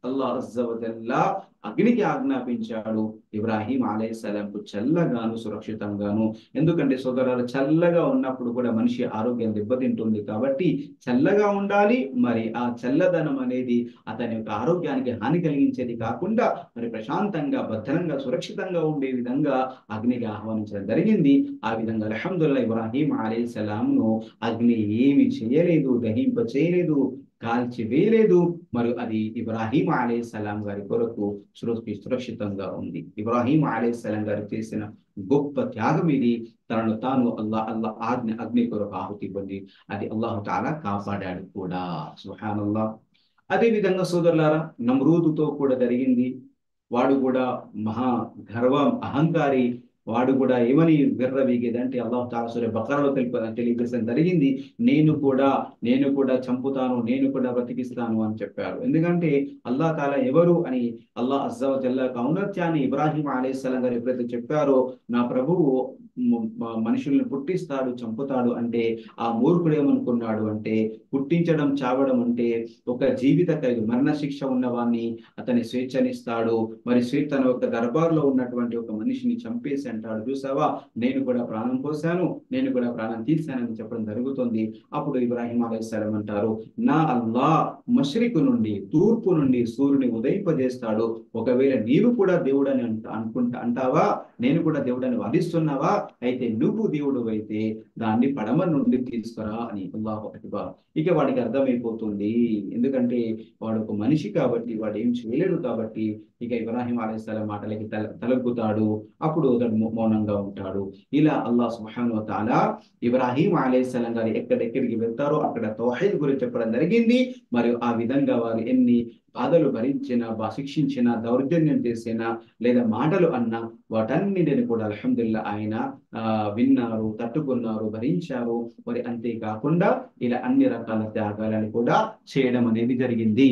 అల్లాహ్ అజ్జ వ జల్లా అగ్నికి ఆజ్ఞాపించాడు ఇబ్రాహీం అలైహిస్సలాంకు చల్లగాను సురక్షితంగాను. ఎందుకంటే సోదరులు, చల్లగా ఉన్నప్పుడు కూడా మనిషి ఆరోగ్యం దెబ్బతింటుంది కాబట్టి చల్లగా ఉండాలి. మరి ఆ చల్లదనం అనేది అతని యొక్క ఆరోగ్యానికి హాని కలిగించేది కాకుండా మరి ప్రశాంతంగా భద్రంగా సురక్షితంగా ఉండే విధంగా అగ్నికి ఆహ్వానించడం జరిగింది. ఆ విధంగా అల్హమ్దులిల్లాహ్ ఇబ్రాహీం అలైహిస్సలాంను అగ్ని ఏమి చేయలేదు, దహింప చేయలేదు, కాల్చి వేయలేదు. మరియు అది ఇబ్రాహీం అలైహిస్సలాం గారి కొరకు సురక్షితంగా ఉంది. ఇబ్రాహీం అలైహిస్సలాం గారు చేసిన గొప్ప త్యాగం ఇది. తనను తాను అగ్ని కొరకు ఆహుతి ఇవ్వండి, అది అల్లాహు తాలా కాపాడాడు కూడా. సుబ్హానల్లాహ్. అదే విధంగా సోదరులారా, నమ్రూదుతో కూడా జరిగింది. వాడు కూడా మహా గర్వం, అహంకారి. వాడు కూడా ఏమని విర్రవీగేదంటే అల్లాహ్ తాలా సూర బకరాలో తెలియజేయడం జరిగింది, నేను కూడా చంపుతాను, నేను కూడా బ్రతికిస్తాను అని చెప్పారు. ఎందుకంటే అల్లాహ్ తాలా ఎవరు అని అల్లాహ్ అజ్జా వ జల్లా ఔన్నత్యాన్ని ఇబ్రాహీం అలైహిస్సలాం గారు ఎప్పుడైతే చెప్పారో, నా ప్రభువు మనుషుల్ని పుట్టిస్తాడు, చంపుతాడు అంటే ఆ మూర్ఖుడు ఏమనుకున్నాడు అంటే, పుట్టించడం చావడం అంటే ఒక జీవిత ఖైదు, మరణ శిక్ష ఉన్నవాన్ని అతని స్వేచ్ఛనిస్తాడు. మరి తన ఒక దర్బార్లో ఉన్నటువంటి ఒక మనిషిని చంపేసి అంటాడు, చూసావా నేను కూడా ప్రాణం పోశాను, నేను కూడా ప్రాణం తీశానని చెప్పడం జరుగుతుంది. అప్పుడు ఇబ్రాహీం అలైహిస్సలాం అంటారు, నా అల్లాహ్ మష్రికు నుండి, తూర్పు నుండి సూర్యుని ఉదయింపజేస్తాడు. ఒకవేళ నీవు కూడా దేవుడని అంటావా, నేను కూడా దేవుడని వాదిస్తున్నావా, అయితే నువ్వు దేవుడు అయితే దాన్ని పడమ నుండి తీసుకురా అని. అల్లాహు అక్బర్. ఇక వాడికి అర్థమైపోతుంది, ఎందుకంటే వాడు ఒక మనిషి కాబట్టి, వాడు ఏం చేయలేడు కాబట్టి ఇక ఇబ్రాహీం అలైహిస్సలాం మాటలకి తలగ్గుతాడు. అప్పుడు అతడు మౌనంగా ఉంటాడు. ఇలా అల్లాహ్ సుబ్హానహు వ తఆలా ఇబ్రాహీం అలైహిస్సలాం గారు ఎక్కడెక్కడికి వెళ్తారో అక్కడ తౌహీద్ గురించి చెప్పడం జరిగింది. మరియు ఆ విధంగా వారు ఎన్ని బాధలు భరించినా, శిక్షించినా, దౌర్జన్యం చేసినా, లేదా మాటలు అన్నా, వాటన్నిటిని కూడా అల్హమ్దులిల్లాహ్ ఆయన విన్నారు, తట్టుకున్నారు, భరించారు. మరి అంతేకాకుండా ఇలా అన్ని రకాల త్యాగాలను కూడా చేయడం అనేది జరిగింది.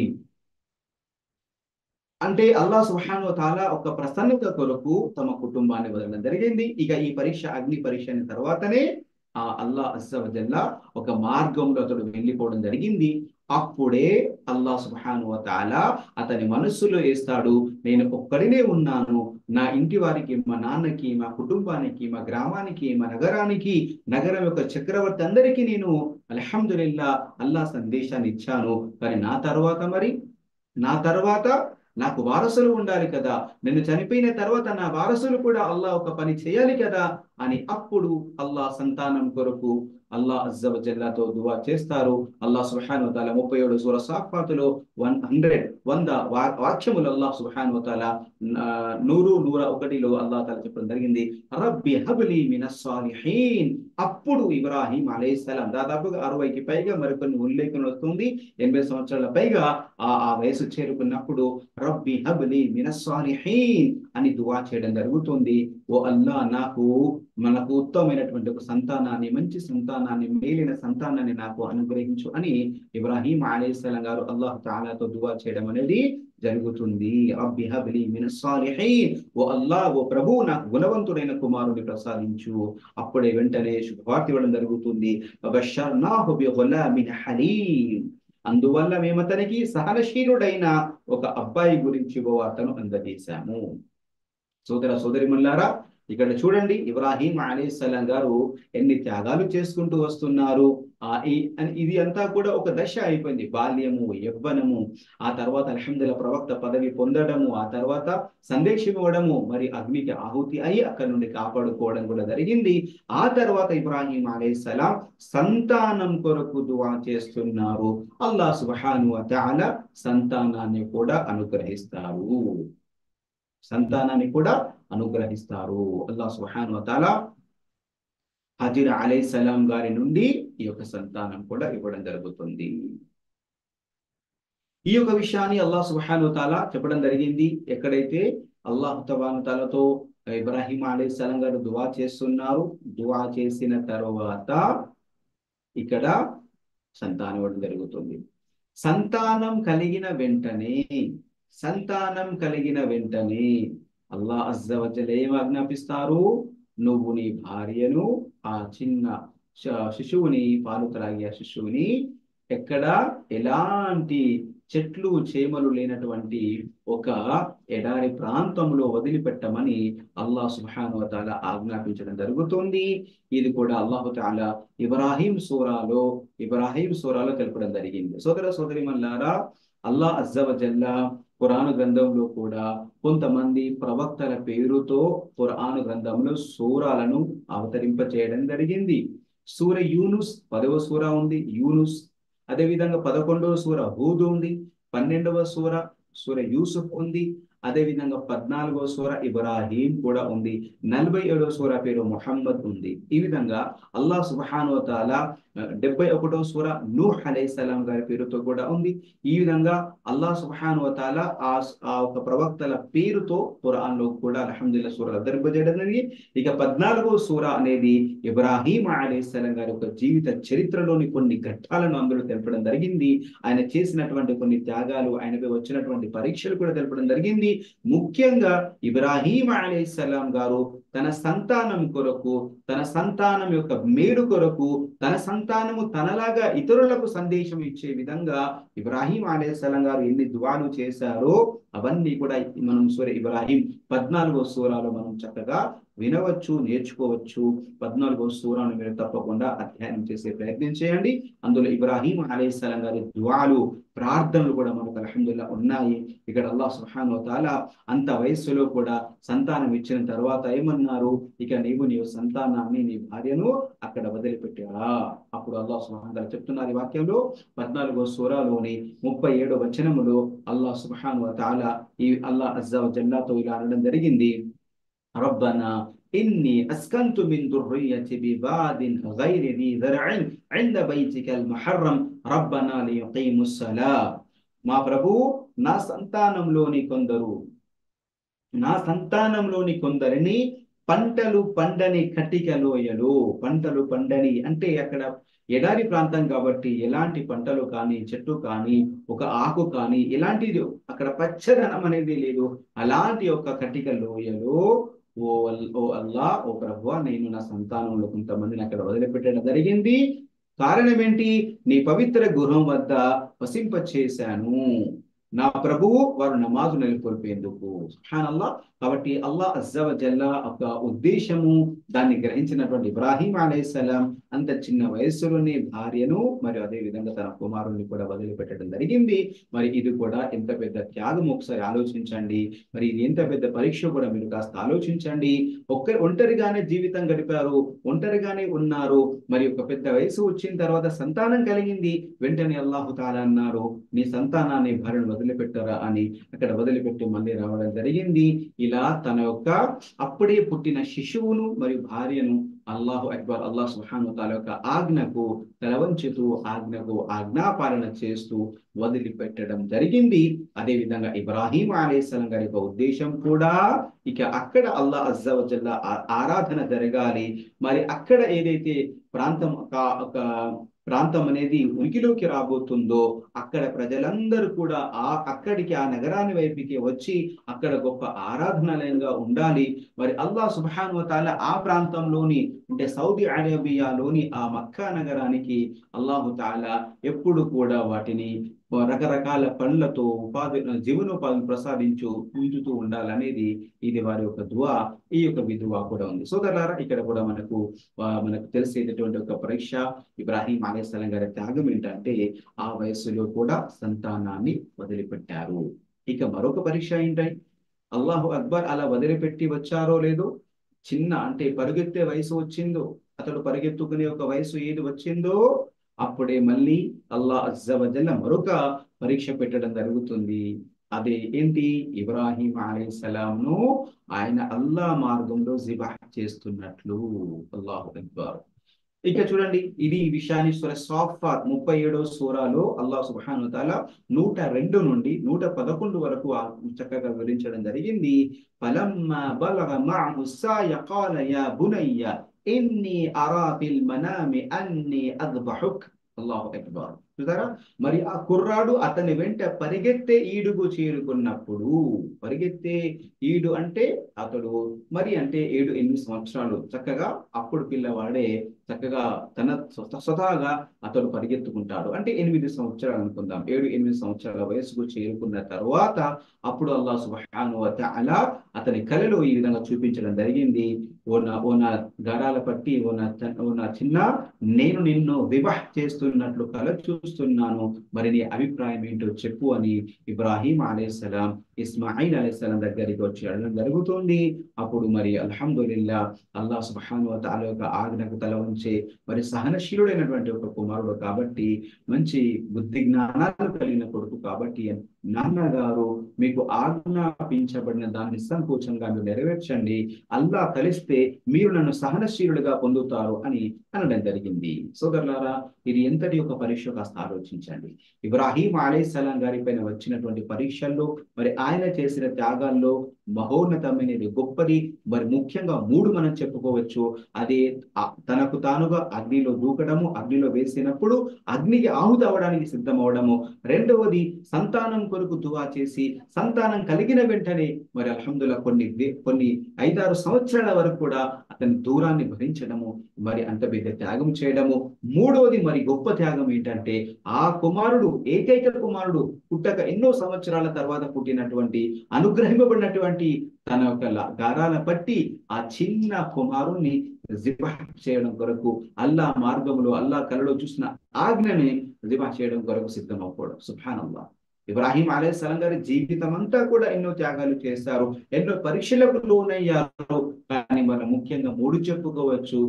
అంటే అల్లాహ్ సుబ్హానహు వ తఆలా ఒక ప్రసన్నత కొరకు తమ కుటుంబాన్ని వదలడం జరిగింది. ఇక ఈ అగ్ని పరీక్ష అయిన తర్వాతనే అల్లాహ్ అజ్జా వ జల్లా ఒక మార్గంలో అతడు వెళ్ళిపోవడం జరిగింది. అప్పుడే అల్లాహ్ సుబ్హానహు వ తఆలా అతని మనస్సులో వేస్తాడు, నేను ఒక్కడినే ఉన్నాను, నా ఇంటి వారికి, మా నాన్నకి, మా కుటుంబానికి, మా గ్రామానికి, మా నగరానికి, నగరం యొక్క చక్రవర్తి అందరికీ నేను అల్హమ్దులిల్లాహ్ అల్లాహ్ సందేశాన్ని ఇచ్చాను. కానీ నా తర్వాత నాకు వారసులు ఉండాలి కదా, నేను చనిపోయిన తర్వాత నా వారసులు కూడా అల్లాహ్ ఒక పని చేయాలి కదా అని అప్పుడు అల్లాహ్ సంతానం కొరకు అల్లాహ్ అజ్జా వ జల్లాతో దువా చేస్తారు. అల్లాహ్ సుబ్హానహు వ తఆలా 37 సూర సాఫాతులో 100 వాక్యములు అల్లాహ్ సుబ్హానహు వ తఆలా 101లో అల్లాహ్ తాలా చెప్పడం జరిగింది, రబ్బి హబ్లీ మినస్ సాలిహీన్. అప్పుడు ఇబ్రాహీం అలైహిస్సలాం దాదాపుగా 60కి పైగా, మరికొన్ని ఉల్లేఖనలు వస్తుంది 80 సంవత్సరాల పైగా ఆ వయసు చేరుకున్నప్పుడు రబ్బి హబ్లీ మినస్ సాలిహీన్ అని దువా చేయడం జరుగుతుంది. ఓ అల్లాహ్, మనకు ఉత్తమమైనటువంటి ఒక సంతానాన్ని, మంచి సంతానాన్ని, మేలిన సంతానాన్ని నాకు అనుగ్రహించు అని ఇబ్రాహీం అలైహిస్సలాం గారు అల్లాహ్ తాలాతో దువా చేయడం అనేది జరుగుతుంది. రబ్బి హబ్లీ మినస్ సాలిహీన్, ఓ అల్లాహ్, ఓ ప్రభు, నాకు గుణవంతుడైన కుమారుని ప్రసాదించు. అప్పుడే వెంటనే శుభవార్త ఇవ్వడం జరుగుతుంది, ఫబషర్నాహు బిగులామిన్ హలీం. అందువల్ల మేము అతనికి సహనశీలుడైన ఒక అబ్బాయి గురించి వార్తను అందజేశాము. సోదర సోదరిమల్లారా, ఇక్కడ చూడండి ఇబ్రాహీం అలైహిస్సలాం గారు ఎన్ని త్యాగాలు చేసుకుంటూ వస్తున్నారు. ఇది అంతా కూడా ఒక దశ అయిపోయింది, బాల్యము, యవ్వనము, ఆ తర్వాత అల్హమ్దులిల్లాహ్ ప్రవక్త పదవి పొందడము, ఆ తర్వాత సందేశం ఇవ్వడము, మరి అగ్నికి ఆహుతి అయి అక్కడి నుండి కాపాడుకోవడం కూడా జరిగింది. ఆ తర్వాత ఇబ్రాహీం అలైహిస్సలాం సంతానం కొరకు దువా చేస్తున్నారు. అల్లాహ్ సుబ్హానహు వ తఆలా సంతానాన్ని కూడా అనుగ్రహిస్తారు. అల్లాహ్ సుబ్హానహు వ తఆలా హజిర్ అలైహిస్సలాం గారి నుండి ఈ యొక్క సంతానం కూడా ఇవ్వడం జరుగుతుంది. ఈ యొక్క విషయాన్ని అల్లాహ్ సుబ్హానహు వ తఆలా చెప్పడం జరిగింది. ఎక్కడైతే అల్లాహ్ సుబ్హానహు వ తఆలాతో ఇబ్రాహీం అలైహిస్సలాం గారు దువా చేస్తున్నారు, దువా చేసిన తర్వాత ఇక్కడ సంతానం ఇవ్వడం జరుగుతుంది. సంతానం కలిగిన వెంటనే అల్లా అజ్జ వజల్ ఏం ఆజ్ఞాపిస్తారు? నువ్వు నీ భార్యను, ఆ చిన్న శిశువుని, పాలు త్రాగే ఆ శిశువుని ఎక్కడ, ఎలాంటి చెట్లు చేమలు లేనటువంటి ఒక ఎడారి ప్రాంతంలో వదిలిపెట్టమని అల్లాహ్ సుబ్హానహు వ తఆలా ఆజ్ఞాపించడం జరుగుతుంది. ఇది కూడా అల్లాహు తఆలా ఇబ్రాహీం సూరాలో తెలపడం జరిగింది. సోదర సోదరిమల్లారా, అల్లాహ్ అజ్జ వజల్లా ఖురాను గ్రంథంలో కూడా కొంతమంది ప్రవక్తల పేరుతో ఖురాను గ్రంథంలో సూరాలను అవతరింప చేయడం జరిగింది. సూర యూనుస్ 10వ సూర ఉంది, యూనుస్. అదేవిధంగా 11వ సూర హూద్ ఉంది, 12వ సూర సూర యూసుఫ్ ఉంది. అదేవిధంగా 14వ సూర ఇబ్రాహీం కూడా ఉంది. 47వ సూర పేరు ముహమ్మద్ ఉంది. ఈ విధంగా అల్లాహ్ సుబ్హానహు వ తఆలా 71వ సూర నూహ్ అలైహిస్సలాం గారి పేరుతో కూడా ఉంది. ఈ విధంగా అల్లాహ్ సుబ్హానహు వ తఆలా ఆ ఒక ప్రవక్తల పేరుతో ఖురాన్లో కూడా అల్హమ్దులిల్లాహ్ సూరలు అవతరింపజేయడం జరిగింది. ఇక 14వ సూర అనేది ఇబ్రాహీం అలైహిస్సలాం గారి యొక్క జీవిత చరిత్రలోని కొన్ని ఘట్టాలను అందులో తెలపడం జరిగింది. ఆయన చేసినటువంటి కొన్ని త్యాగాలు, ఆయనపై వచ్చినటువంటి పరీక్షలు కూడా తెలపడం జరిగింది. ముఖ్యంగా ఇబ్రాహీం అలైహిస్సలాం గారు తన సంతానం కొరకు, తన సంతానం యొక్క మేలు కొరకు, తన సంతానము తనలాగా ఇతరులకు సందేశం ఇచ్చే విధంగా ఇబ్రాహీం అలైహిస్సలాం గారు ఎన్ని దువాలు చేశారో అవన్నీ కూడా మనం సూర ఇబ్రాహీం 14వ సూరాలో మనం చక్కగా వినవచ్చు, నేర్చుకోవచ్చు. 14వ సూరాను మీరు తప్పకుండా అధ్యయనం చేసే ప్రయత్నం చేయండి. అందులో ఇబ్రాహీం అలైహిస్సలాం గారి దువాలు, ప్రార్థనలు కూడా మనకు అల్హమ్దులిల్లాహ్ ఉన్నాయి. ఇక్కడ అల్లాహ్ సుబ్హానహు వ తఆలా అంత వయస్సులో కూడా సంతానం ఇచ్చిన తర్వాత ఏమన్నారు? ఇక నీవు సంతానాన్ని, నీ భార్యను అక్కడ వదిలిపెట్టారా? అప్పుడు అల్లాహ్ సుబ్హానహు వ తఆలా చెప్తున్నారు ఈ వాక్యంలో 14వ సూరాలోని 37వ వచనములో అల్లాహ్ సుబ్హానహు వ తఆలా ఈ అల్లాహ్ అజ్జా వ జల్లాతో ఇలా అనడం జరిగింది. రబ్బనా ఇన్ని అస్కంతు మిన్ దుర్రియతి బివాదిన్ గైరి ది జర్ఇన్ ఇంద బైతికల్ ముహర్రం రబ్బనా లియుకీముస్ సలా. మా ప్రభు, నా సంతానంలోని కొందరిని పంటలు పండని కటిక లోయలు, పంటలు పండని అంటే అక్కడ ఎడారి ప్రాంతం కాబట్టి ఎలాంటి పంటలు కానీ, చెట్టు కానీ, ఒక ఆకు కానీ, ఇలాంటిది అక్కడ పచ్చదనం అనేది లేదు. అలాంటి ఒక కటిక లోయలో ఓ అల్లా, ఓ ప్రభువా, నేను నా సంతానంలో కొంతమందిని అక్కడ వదిలిపెట్టడం జరిగింది. కారణం ఏంటి? నీ పవిత్ర గృహం వద్ద వసింప చేశాను నా ప్రభువు, వారు నమాజు నెలకొల్పేందుకు. సుబ్హానల్లాహ్. కాబట్టి అల్లాహ్ అజ్జా వ జల్లా ఒక ఉద్దేశము, దాన్ని గ్రహించినటువంటి ఇబ్రాహీం అలైహిస్సలాం అంత చిన్న వయస్సులోనే భార్యను మరియు అదే విధంగా తన కుమారుని కూడా వదిలిపెట్టడం జరిగింది. మరి ఇది కూడా ఎంత పెద్ద త్యాగం ఒకసారి ఆలోచించండి. మరి ఇది ఎంత పెద్ద పరీక్ష కూడా మీరు కాస్త ఆలోచించండి. ఒంటరిగానే జీవితం గడిపారు, ఒంటరిగానే ఉన్నారు. మరి ఒక పెద్ద వయసు వచ్చిన తర్వాత సంతానం కలిగింది. వెంటనే అల్లాహు తాలా అన్నారు, నీ సంతానాన్ని, భార్యను వదిలిపెట్టరా అని. అక్కడ వదిలిపెట్టి మళ్ళీ రావడం జరిగింది. ఇలా తన యొక్క అప్పుడే పుట్టిన శిశువును మరియు భార్యను అల్లాహు అక్బర్, అల్లాహ్ సుబ్హానహు వ తఆలా యొక్క ఆజ్ఞకు తలవంచుతూ, ఆజ్ఞకు ఆజ్ఞాపాలన చేస్తూ వదిలిపెట్టడం జరిగింది. అదే విధంగా ఇబ్రాహీం అలైహిస్సలాం గారి యొక్క ఉద్దేశం కూడా ఇక అక్కడ అల్లాహ్ అజ్జా వ జల్లా ఆరాధన జరగాలి. మరి అక్కడ ఏదైతే ఒక ప్రాంతం అనేది ఉనికిలోకి రాబోతుందో అక్కడ ప్రజలందరూ కూడా అక్కడికి, ఆ నగరాన్ని వైపుకి వచ్చి అక్కడ గొప్ప ఆరాధనాలయంగా ఉండాలి. మరి అల్లాహ్ సుబ్హానహు వ తఆలా ఆ ప్రాంతంలోని, అంటే సౌదీ అరేబియాలోని ఆ మక్కా నగరానికి అల్లాహు తాలా ఎప్పుడు కూడా వాటిని రకరకాల పనులతో జీవనోపాధిని ఉంచుతూ ఉండాలనేది ఇది వారి యొక్క దువా. ఈ యొక్క విధువా కూడా ఉంది. సోదరులారా, ఇక్కడ కూడా మనకు తెలిసేటటువంటి ఒక పరీక్ష ఇబ్రాహీం అలైహిస్సలాం గారి త్యాగం ఏంటంటే ఆ వయస్సులో కూడా సంతానాన్ని వదిలిపెట్టారు. ఇక మరొక పరీక్ష ఏంటంటే అల్లాహు అక్బర్, అలా వదిలిపెట్టి వచ్చారో లేదో, చిన్న అంటే పరుగెత్తే వయసు వచ్చిందో, అతడు పరిగెత్తుకునే ఒక వయసు ఏది వచ్చిందో అప్పుడే మళ్ళీ అల్లాహ్ అజ్జా వ జల్లా మరొక పరీక్ష పెట్టడం జరుగుతుంది. అదే ఏంటి? ఇబ్రాహీం అలైహిస్సలాంను ఆయన అల్లాహ్ మార్గంలో జిబాహ్ చేస్తున్నట్లు. అల్లాహు అక్బర్. ఇక చూడండి, ఇది ఈ విషయాన్ని సూర సాఫాత్ 37వ సూరాలో అల్లాహ్ సుబ్హానహు వ తఆలా 102 నుండి 111 వరకు చక్కగా వివరించడం జరిగింది. ఫలమ్మా బలగ మఅహు సాయ ఖాల యా బునయ్య ఇన్ని అరా ఫిల్ మనామి అన్ని అద్బహుక్. అల్లాహు అక్బర్. చూసారా? మరి ఆ కుర్రాడు అతని వెంట పరిగెత్తే ఈడుగు చేరుకున్నప్పుడు, పరిగెత్తే ఈడు అంటే అతడు మరి అంటే 7-8 సంవత్సరాలు, చక్కగా అప్పుడు పిల్లవాడే చక్కగా తన స్వతహాగా అతడు పరిగెత్తుకుంటాడు. అంటే 8 సంవత్సరాలు అనుకుందాం. 7-8 సంవత్సరాల వయసుకు చేరుకున్న తర్వాత అప్పుడు అల్లాహ్ సుబ్హానహు వ తఆలా అతని కలలో ఈ విధంగా చూపించడం జరిగింది. ఓ నా గడాల పట్టి, ఓ నా చిన్న, నేను నిన్ను వివాహ్ చేస్తున్నట్లు కల చూస్తున్నాను, మరి నీ అభిప్రాయం ఏంటో చెప్పు అని ఇబ్రాహీం అలైహిస్సలాం ఇస్మాయిల్ అలైహిస్సలాం దగ్గరికి వచ్చి అడగడం జరుగుతుంది. అప్పుడు మరి అల్హమ్దులిల్లా అల్లాహ్ సుబ్హానహు వ తఆలా యొక్క ఆజ్ఞకు తల ఉంచే మరి సహనశీలుడైనటువంటి ఒక కుమారుడు కాబట్టి, మంచి బుద్ధి జ్ఞానాలు కలిగిన కొడుకు కాబట్టి, నాన్నగారు మీకు ఆజ్ఞాపించబడిన దాన్ని నిస్సంకోచంగా మీరు నెరవేర్చండి, అల్లా కలిస్తే మీరు నన్ను సహనశీలుడిగా పొందుతారు అని అనడం జరిగింది. సోదరులారా, ఇది ఎంతటి ఒక పరీక్ష కాస్త ఆలోచించండి. ఇబ్రాహీం అలైహిస్సలాం గారి పైన వచ్చినటువంటి పరీక్షల్లో మరి ఆయన చేసిన త్యాగాల్లో మహోన్నతమైనది, గొప్పది, మరి ముఖ్యంగా 3 మనం చెప్పుకోవచ్చు. అదే తనకు తానుగా అగ్నిలో దూకడము, అగ్నిలో వేసినప్పుడు అగ్నికి ఆహుతి అవడానికి సిద్ధమవడము, రెండవది సంతానం కొరకు దువా చేసి సంతానం కలిగిన వెంటనే మరి అల్హమ్దుల్లా కొన్ని 5-6 సంవత్సరాల వరకు కూడా అతని దూరాన్ని భరించడము, మరి అంత పెద్ద త్యాగం చేయడము. మూడవది మరి గొప్ప త్యాగం ఏంటంటే, ఆ కుమారుడు ఏకైక కుమారుడు పుట్టక ఎన్నో సంవత్సరాల తర్వాత పుట్టినటువంటి అనుగ్రహింపబడినటువంటి తన యొక్క గారాల పట్టి ఆ చిన్న కుమారుణ్ణి జిబాహ్ చేయడం కొరకు, అల్లా మార్గములో అల్లా కలలో చూసిన ఆజ్ఞని జిబాహ్ చేయడం కొరకు సిద్ధమవుకోవడం. సుబ్హానల్లాహ్. ఇబ్రాహీం అలైహిస్సలాం గారి జీవితం అంతా కూడా ఎన్నో త్యాగాలు చేశారు, ఎన్నో పరీక్షలకు లోనయ్యారు. కానీ మనం ముఖ్యంగా 3 చెప్పుకోవచ్చు.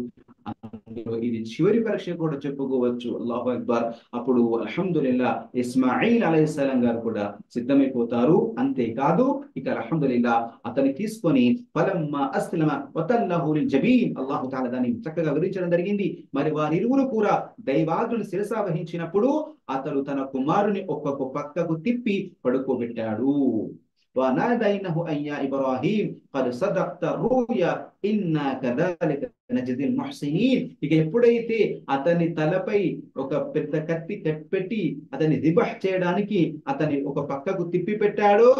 అందులో ఇది చివరి పరీక్ష కూడా చెప్పుకోవచ్చు. అల్లాహు అక్బర్. అప్పుడు అల్హమ్దులిల్లా ఇస్మాయిల్ అలైహిస్సలాం గారు కూడా సిద్ధమైపోతారు. అంతేకాదు ఇక అల్హమ్దులిల్లా అతన్ని తీసుకొని ఫలమ్మా అస్లమ వతల్లహు లిల్ జబీన్, అల్లాహు తఆలా దాన్ని చక్కగా వివరించడం జరిగింది. మరి వారిరువురు కూడా దైవాజ్ఞను శిరసా వహించినప్పుడు అతడు తన కుమారుని ఒక్కొక్క పక్కకు తిప్పి పడుకోబెట్టాడు. వనాదైనహు అయ్యా ఇబ్రాహీం ఖద్ సదక్త రూయా ఇన్నా కదాలిక నజ్దిల్ ముహ్సినీన్. ఇక ఎప్పుడైతే అతని తలపై ఒక పెద్ద కత్తి పెట్టి అతన్ని దిబహ్ చేయడానికి అతని ఒక పక్కకు తిప్పి పెట్టాడో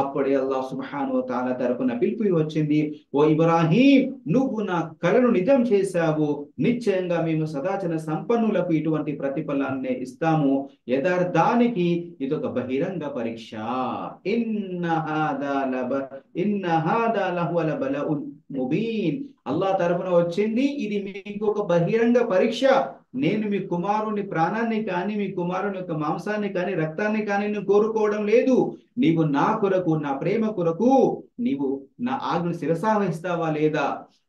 అప్పుడే అల్లాహ్ సుబ్హానహు వ తఆలా తరపున పిలుపు వచ్చింది, ఓ ఇబ్రాహీం, నువ్వు నా కలను నిజం చేశావు, నిశ్చయంగా మేము సదాచరణ సంపన్నులకు ఇటువంటి ప్రతిఫలాన్ని ఇస్తాము. యథార్థానికి ఇదొక బహిరంగ పరీక్ష. ఇన్న హాదా లహువల్ బలఉల్ ముబీన్. అల్లాహ్ తరపున వచ్చింది, ఇది మీకు ఒక బహిరంగ పరీక్ష. నేను మీ కుమారుని ప్రాణాన్ని కానీ, మీ కుమారుని యొక్క మాంసాన్ని కానీ, రక్తాన్ని కానీ నువ్వు కోరుకోవడం లేదు. నీవు నా కొరకు, నా ప్రేమ కొరకు నీవు నా ఆజ్ఞ శిరసా వహిస్తావా లేదా?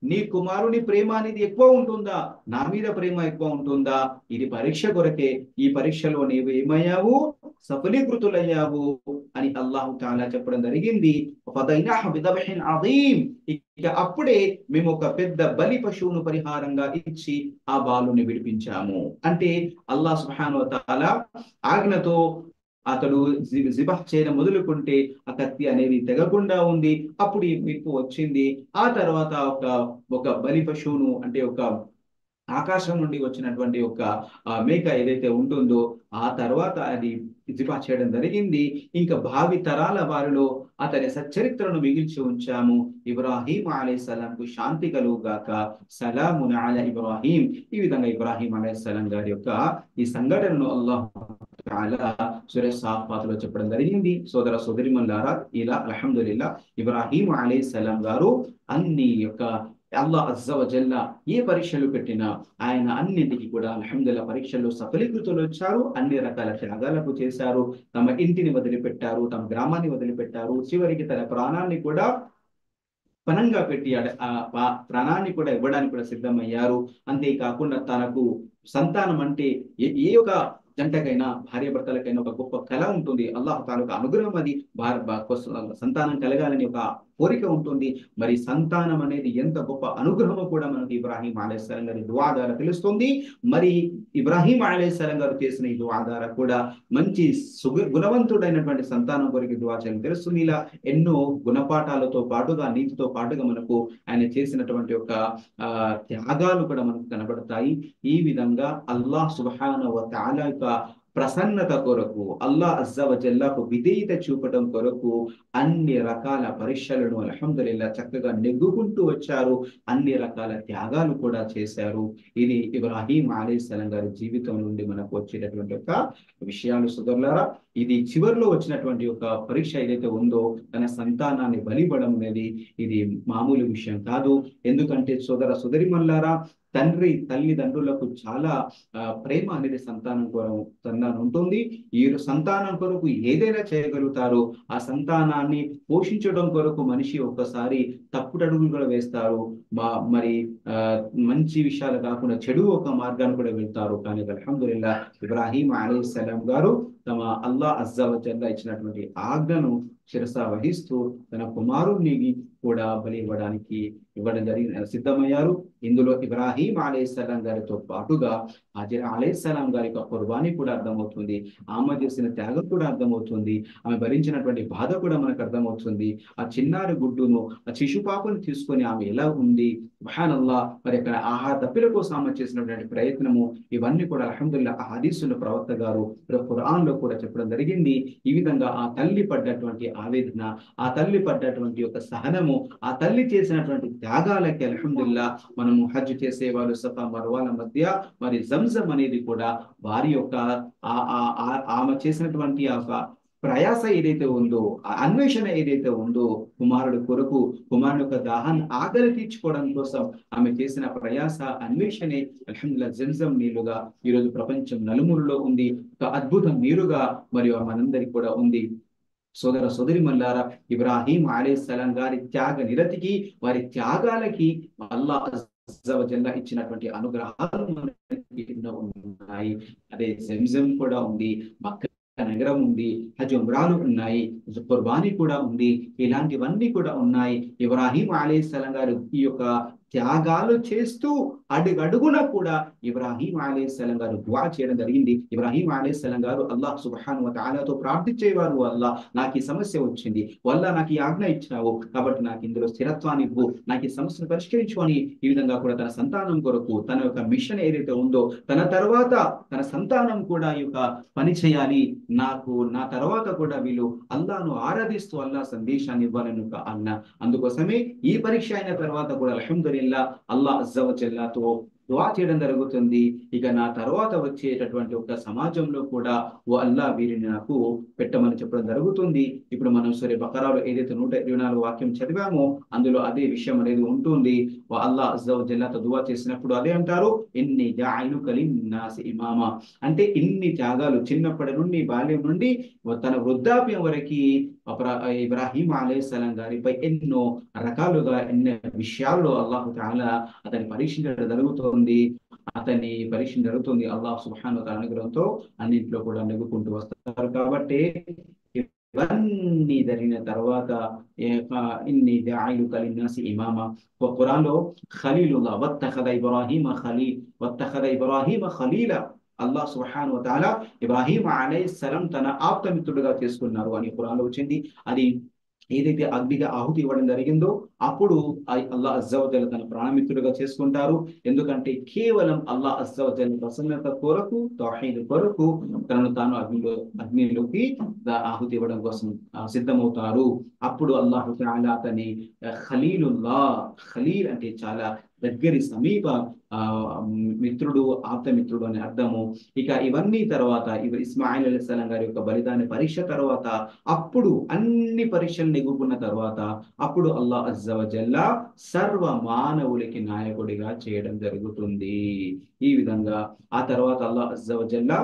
నీ కుమారుని ప్రేమ అనేది ఎక్కువ ఉంటుందా, నా మీద ప్రేమ ఎక్కువ ఉంటుందా? ఇది పరీక్ష కొరకే. ఈ పరీక్షలో నీవు ఏమయ్యావు? సఫలీకృతులయ్యావు అని అల్లాహు తఆలా చెప్పడం జరిగింది. ఫదైనాహు బిదబ్హిన్ అదీమ్. ఇక అప్పుడే మేము ఒక పెద్ద బలి పశువును పరిహారంగా ఇచ్చి ఆ బాలుని విడిపించాము. అంటే అల్లాహ్ సుబ్హానహు వ తఆలా ఆజ్ఞతో అతడు జిబాహ్ చేయడం మొదలుకుంటే ఆ కత్తి అనేది తెగకుండా ఉంది. అప్పుడు ఈ మెప్పు వచ్చింది. ఆ తర్వాత ఒక బలి పశువును, అంటే ఒక ఆకాశం నుండి వచ్చినటువంటి ఒక మేక ఏదైతే ఉంటుందో ఆ తర్వాత అది జిబా చేయడం జరిగింది. ఇంకా భావి తరాల వారిలో అతని సచ్చరిత్రను మిగిల్చి ఉంచాము. ఇబ్రాహీం అలైహిస్సలాంకు శాంతి కలుగుగాక. సలామున్ అలా ఇబ్రాహీం. ఈ విధంగా ఇబ్రాహీం అలైహిస్సలాం గారి యొక్క ఈ సంఘటనను అల్లాహ్ తఆలా సూరా సాఫాత్ లో చెప్పడం జరిగింది. సోదర సోదరిమణులారా, ఇలా అల్హమ్దులిల్లా ఇబ్రాహీం అలైహిస్సలాం గారు అన్ని యొక్క అల్లాహ్ అజ్జ వ జల్ల ఏ పరీక్షలు పెట్టినా ఆయన అన్నింటికి కూడా అల్హమ్దులిల్లా పరీక్షల్లో సఫలీకృతులు వచ్చారు. అన్ని రకాల త్యాగాలకు చేశారు. తమ ఇంటిని వదిలిపెట్టారు, తమ గ్రామాన్ని వదిలిపెట్టారు, చివరికి తన ప్రాణాన్ని కూడా పనంగా పెట్టి ఆ ప్రాణాన్ని కూడా ఇవ్వడానికి కూడా సిద్ధమయ్యారు. అంతేకాకుండా తనకు సంతానం అంటే ఏ ఒక జంటకైనా, భార్య భర్తలకైనా ఒక గొప్ప కళ ఉంటుంది. అల్లాహ్ తాలూకా అనుగ్రహం అది సంతానం కలగాలని ఒక కోరిక ఉంటుంది. మరి సంతానం అనేది ఎంత గొప్ప అనుగ్రహమో కూడా మనకి ఇబ్రాహీం అలైహిస్సలాం గారి దుఆ ద్వారా తెలుస్తుంది. మరి ఇబ్రాహీం అలైహిస్సలాం గారు చేసిన ఈ దుఆ ద్వారా కూడా మంచి గుణవంతుడైనటువంటి సంతానం కొరకు దుఆ చేయడం తెలుస్తుంది. ఇలా ఎన్నో గుణపాఠాలతో పాటుగా, నీతితో పాటుగా మనకు ఆయన చేసినటువంటి ఒక త్యాగాలు కూడా మనకు కనబడతాయి. ఈ విధంగా అల్లాహ్ సుబ్హానహు వ తఆలా యొక్క ప్రసన్నత కొరకు, అల్లాహ్ అజ్జా వజల్లకు విధేయత చూపడం కొరకు అన్ని రకాల పరీక్షలను అల్హమ్దులిల్లాహ్ చక్కగా నెగ్గుకుంటూ వచ్చారు. అన్ని రకాల త్యాగాలు కూడా చేశారు. ఇది ఇబ్రాహీం అలైహిస్సలాం గారి జీవితం నుండి మనకు వచ్చేటటువంటి ఒక విషయాలు సోదరులారా. ఇది చివరిలో వచ్చినటువంటి ఒక పరీక్ష ఏదైతే ఉందో, తన సంతానాన్ని బలివ్వడం అనేది ఇది మామూలు విషయం కాదు. ఎందుకంటే సోదరిమల్లారా, తండ్రి తల్లిదండ్రులకు చాలా ప్రేమ అనేది సంతానం ఉంటుంది. ఈ సంతానం కొరకు ఏదైనా చేయగలుగుతారు. ఆ సంతానాన్ని పోషించడం కొరకు మనిషి ఒక్కసారి తప్పుటడుగులు కూడా వేస్తారు. మరి ఆ మంచి విషయాలు కాకుండా చెడు ఒక మార్గాన్ని కూడా వెళ్తారు. కానీ అల్హమ్దులిల్లాహ్ ఇబ్రాహీం అలైహిస్సలాం గారు తమ అల్లాహ్ అజ్జా వజల్లా ఇచ్చినటువంటి ఆజ్ఞను శిరస వహిస్తూ తన కుమారుణ్ణి కూడా బలి ఇవ్వడం సిద్ధమయ్యారు. ఇందులో ఇబ్రాహీం అలైహిస్సలాం గారితో పాటుగా హాజర్ అలైహిస్సలాం గారి యొక్క కుర్బానీ కూడా అర్థమవుతుంది. ఆమె చేసిన త్యాగం కూడా అర్థమవుతుంది. ఆమె భరించినటువంటి బాధ కూడా మనకు అర్థమవుతుంది. ఆ చిన్నారి గుడ్డును, ఆ శిశుపాపను తీసుకొని ఆమె ఎలా ఉంది, సుబ్హానల్లాహ్, మరి అక్కడ ఆహార దప్పిల కోసం ఆమె చేసినటువంటి ప్రయత్నము, ఇవన్నీ కూడా అల్హమ్దులిల్లాహ్ ఆ హదీసుల ప్రవక్త గారు ఖురాన్ లో కూడా చెప్పడం జరిగింది. ఈ విధంగా ఆ తల్లి పడ్డటువంటి ఆవేదన, ఆ తల్లి పడ్డటువంటి యొక్క సహనము, ఆ తల్లి చేసినటువంటి త్యాగాలకి అల్హమ్దులిల్లాహ్ మనము హజ్ చేసే వాళ్ళు సఫా మర్వాల మధ్య మరి జంజం అనేది కూడా వారి యొక్క ఆమె చేసినటువంటి ఆ ప్రయాస ఏదైతే ఉందో, ఆ అన్వేషణ ఏదైతే ఉందో, కుమారుడు యొక్క దాహాన్ని ఆకలి తీర్చుకోవడం కోసం ఆమె చేసిన ప్రయాస అన్వేషణే అల్హమ్దులిల్లాహ్ జంజం నీళ్లుగా ఈరోజు ప్రపంచం నలుమూలలో ఉంది. ఒక అద్భుతం నీరుగా మరియు మనందరికి కూడా ఉంది. సోదరి మల్లారా, ఇబ్రాహీం అలైహిస్సలాం గారి త్యాగ నిరతికి, వారి త్యాగాలకి అల్లాహ్ అజ్జా వజల్లా ఇచ్చినటువంటి అనుగ్రహాలు మనకి ఎన్నో ఉన్నాయి. అదే జంజం కూడా ఉంది, మక్కా నగరం ఉంది, హజ్ ఉమ్రాలు ఉన్నాయి, కుర్బానీ కూడా ఉంది. ఇలాంటివన్నీ కూడా ఉన్నాయి. ఇబ్రాహీం అలైహిస్సలాం గారు ఈ యొక్క త్యాగాలు చేస్తూ అడుగడుగున కూడా ఇబ్రాహీం అలైహిస్సలాం గారు దుఆ చేయడం జరిగింది. ఇబ్రాహీం అలైహిస్సలాం గారు అల్లాహ్ సుబ్హానహు వ తఆలాతో ప్రార్థించేవారు. అల్లాహ్, నాకు ఈ సమస్య వచ్చింది, వల్లా నాకు ఈ ఆజ్ఞ ఇచ్చినావు, కాబట్టి నాకు ఇందులో స్థిరత్వాన్ని ఇవ్వు, నాకు ఈ సమస్యను పరిష్కరించు అని ఈ విధంగా కూడా తన సంతానం కొరకు, తన యొక్క మిషన్ ఏదైతే ఉందో, తన తర్వాత తన సంతానం కూడా ఈ యొక్క పని చేయాలి, నా తర్వాత కూడా వీళ్ళు అల్లాహ్ను ఆరాధిస్తూ అల్లాహ్ సందేశాన్ని ఇవ్వాలని ఒక అన్న. అందుకోసమే ఈ పరీక్ష అయిన తర్వాత కూడా అల్హమ్దులిల్లాహ్ అల్లాహ్ అజ్జా వజల్లాతో దుఆ చేయడం జరుగుతుంది. ఇక నా తర్వాత వచ్చేటటువంటి ఒక సమాజంలో కూడా ఓ అల్లాహ్ వీరిని నాకు పెట్టమని చెప్పడం జరుగుతుంది. ఇప్పుడు మనం సూరా బకరాలో ఏదైతే 124 వాక్యం చదివామో అందులో అదే విషయం అనేది ఉంటుంది. ఓ అల్లాహ్ అజ్జా వజల్లాతో దుఆ చేసినప్పుడు అదే అంటారు, ఇన్ని జఅలుక లిన్నాసి ఇమామా. అంటే ఇన్ని త్యాగాలు చిన్నప్పటి నుండి, బాల్యం నుండి తన వృద్ధాప్యం వరకు ఇబ్రాహీం అలైహిస్సలాం గారిపై ఎన్నో రకాలుగా ఎన్నో విషయాల్లో అల్లాహు తఆలా అతని పరీక్షించడం జరుగుతుంది. అల్లాహ్ సుబ్హానహు వ తఆలా అనుగ్రహంతో అన్నింటిలో కూడా నెగ్గుకుంటూ వస్తారు. కాబట్టి ఇవన్నీ జరిగిన తర్వాత ఇన్ని జఅలుక లిన్నాసి ఇమామా, ఖురాన్ లో ఖలీలుల్లాహ్ వత్తఖద ఇబ్రాహీమ ఖలీలా, అల్లాహ్ సుబ్హానహు వ తఆలా ఇబ్రాహీం అలైహిస్సలాం తన ఆప్తమిత్రుడుగా చేసుకున్నారు అని ఖురాన్ లో వచ్చింది. అది ఏదైతే అగ్నిగా ఆహుతి ఇవ్వడం జరిగిందో అప్పుడు అల్లాహ్ అజ్జా వజల్లా తన ప్రాణమిత్రుడుగా చేసుకుంటారు. ఎందుకంటే కేవలం అల్లాహ్ అజ్జా వజల్లా ప్రసన్నత కొరకు, తౌహీద్ కొరకు తనను తాను అగ్నిలోకి ఆహుతి ఇవ్వడం కోసం సిద్ధమవుతారు. అప్పుడు అల్లాహు తఆలా అతని ఖలీల్ అంటే చాలా దగ్గరి సమీప మిత్రుడు, ఆప్తమిత్రుడు అనే అర్థము. ఇక ఇవన్నీ తర్వాత ఇస్మాయిల్ అలైహిస్సలాం గారి యొక్క బలిదాన పరీక్ష తర్వాత, అప్పుడు అన్ని పరీక్షలు నెగ్గుకున్న తర్వాత అప్పుడు అల్లాహ్ అజ్జా వజల్లా సర్వ మానవులకి నాయకుడిగా చేయడం జరుగుతుంది. ఈ విధంగా ఆ తర్వాత అల్లాహ్ అజ్జా వజల్లా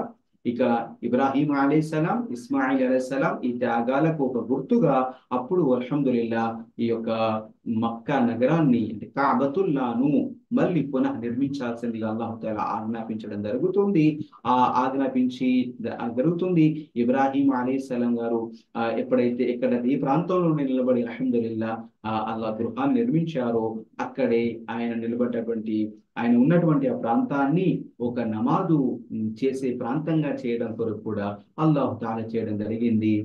ఇక ఇబ్రాహీం అలైహిస్సలాం, ఇస్మాయిల్ అలైహిస్సలాం ఈ త్యాగాలకు ఒక గుర్తుగా అప్పుడు అల్హమ్దులిల్లాహ్ ఈ యొక్క మక్కా నగరాన్ని అంటే కాబతుల్లాను మళ్ళీ పునః నిర్మించాల్సిందిగా అల్లాహు తఆలా ఆజ్ఞాపించడం జరుగుతుంది. జరుగుతుంది. ఇబ్రాహీం అలైహిస్సలాం గారు ఎప్పుడైతే ఈ ప్రాంతంలో నిలబడి అల్హమ్దులిల్లాహ్ అల్లాహ్ గృహాన్ని నిర్మించారో, అక్కడే ఆయన ఉన్నటువంటి ఆ ప్రాంతాన్ని ఒక నమాజు చేసే ప్రాంతంగా చేయడం కొరకు కూడా అల్లాహు తఆలా చేయడం జరిగింది.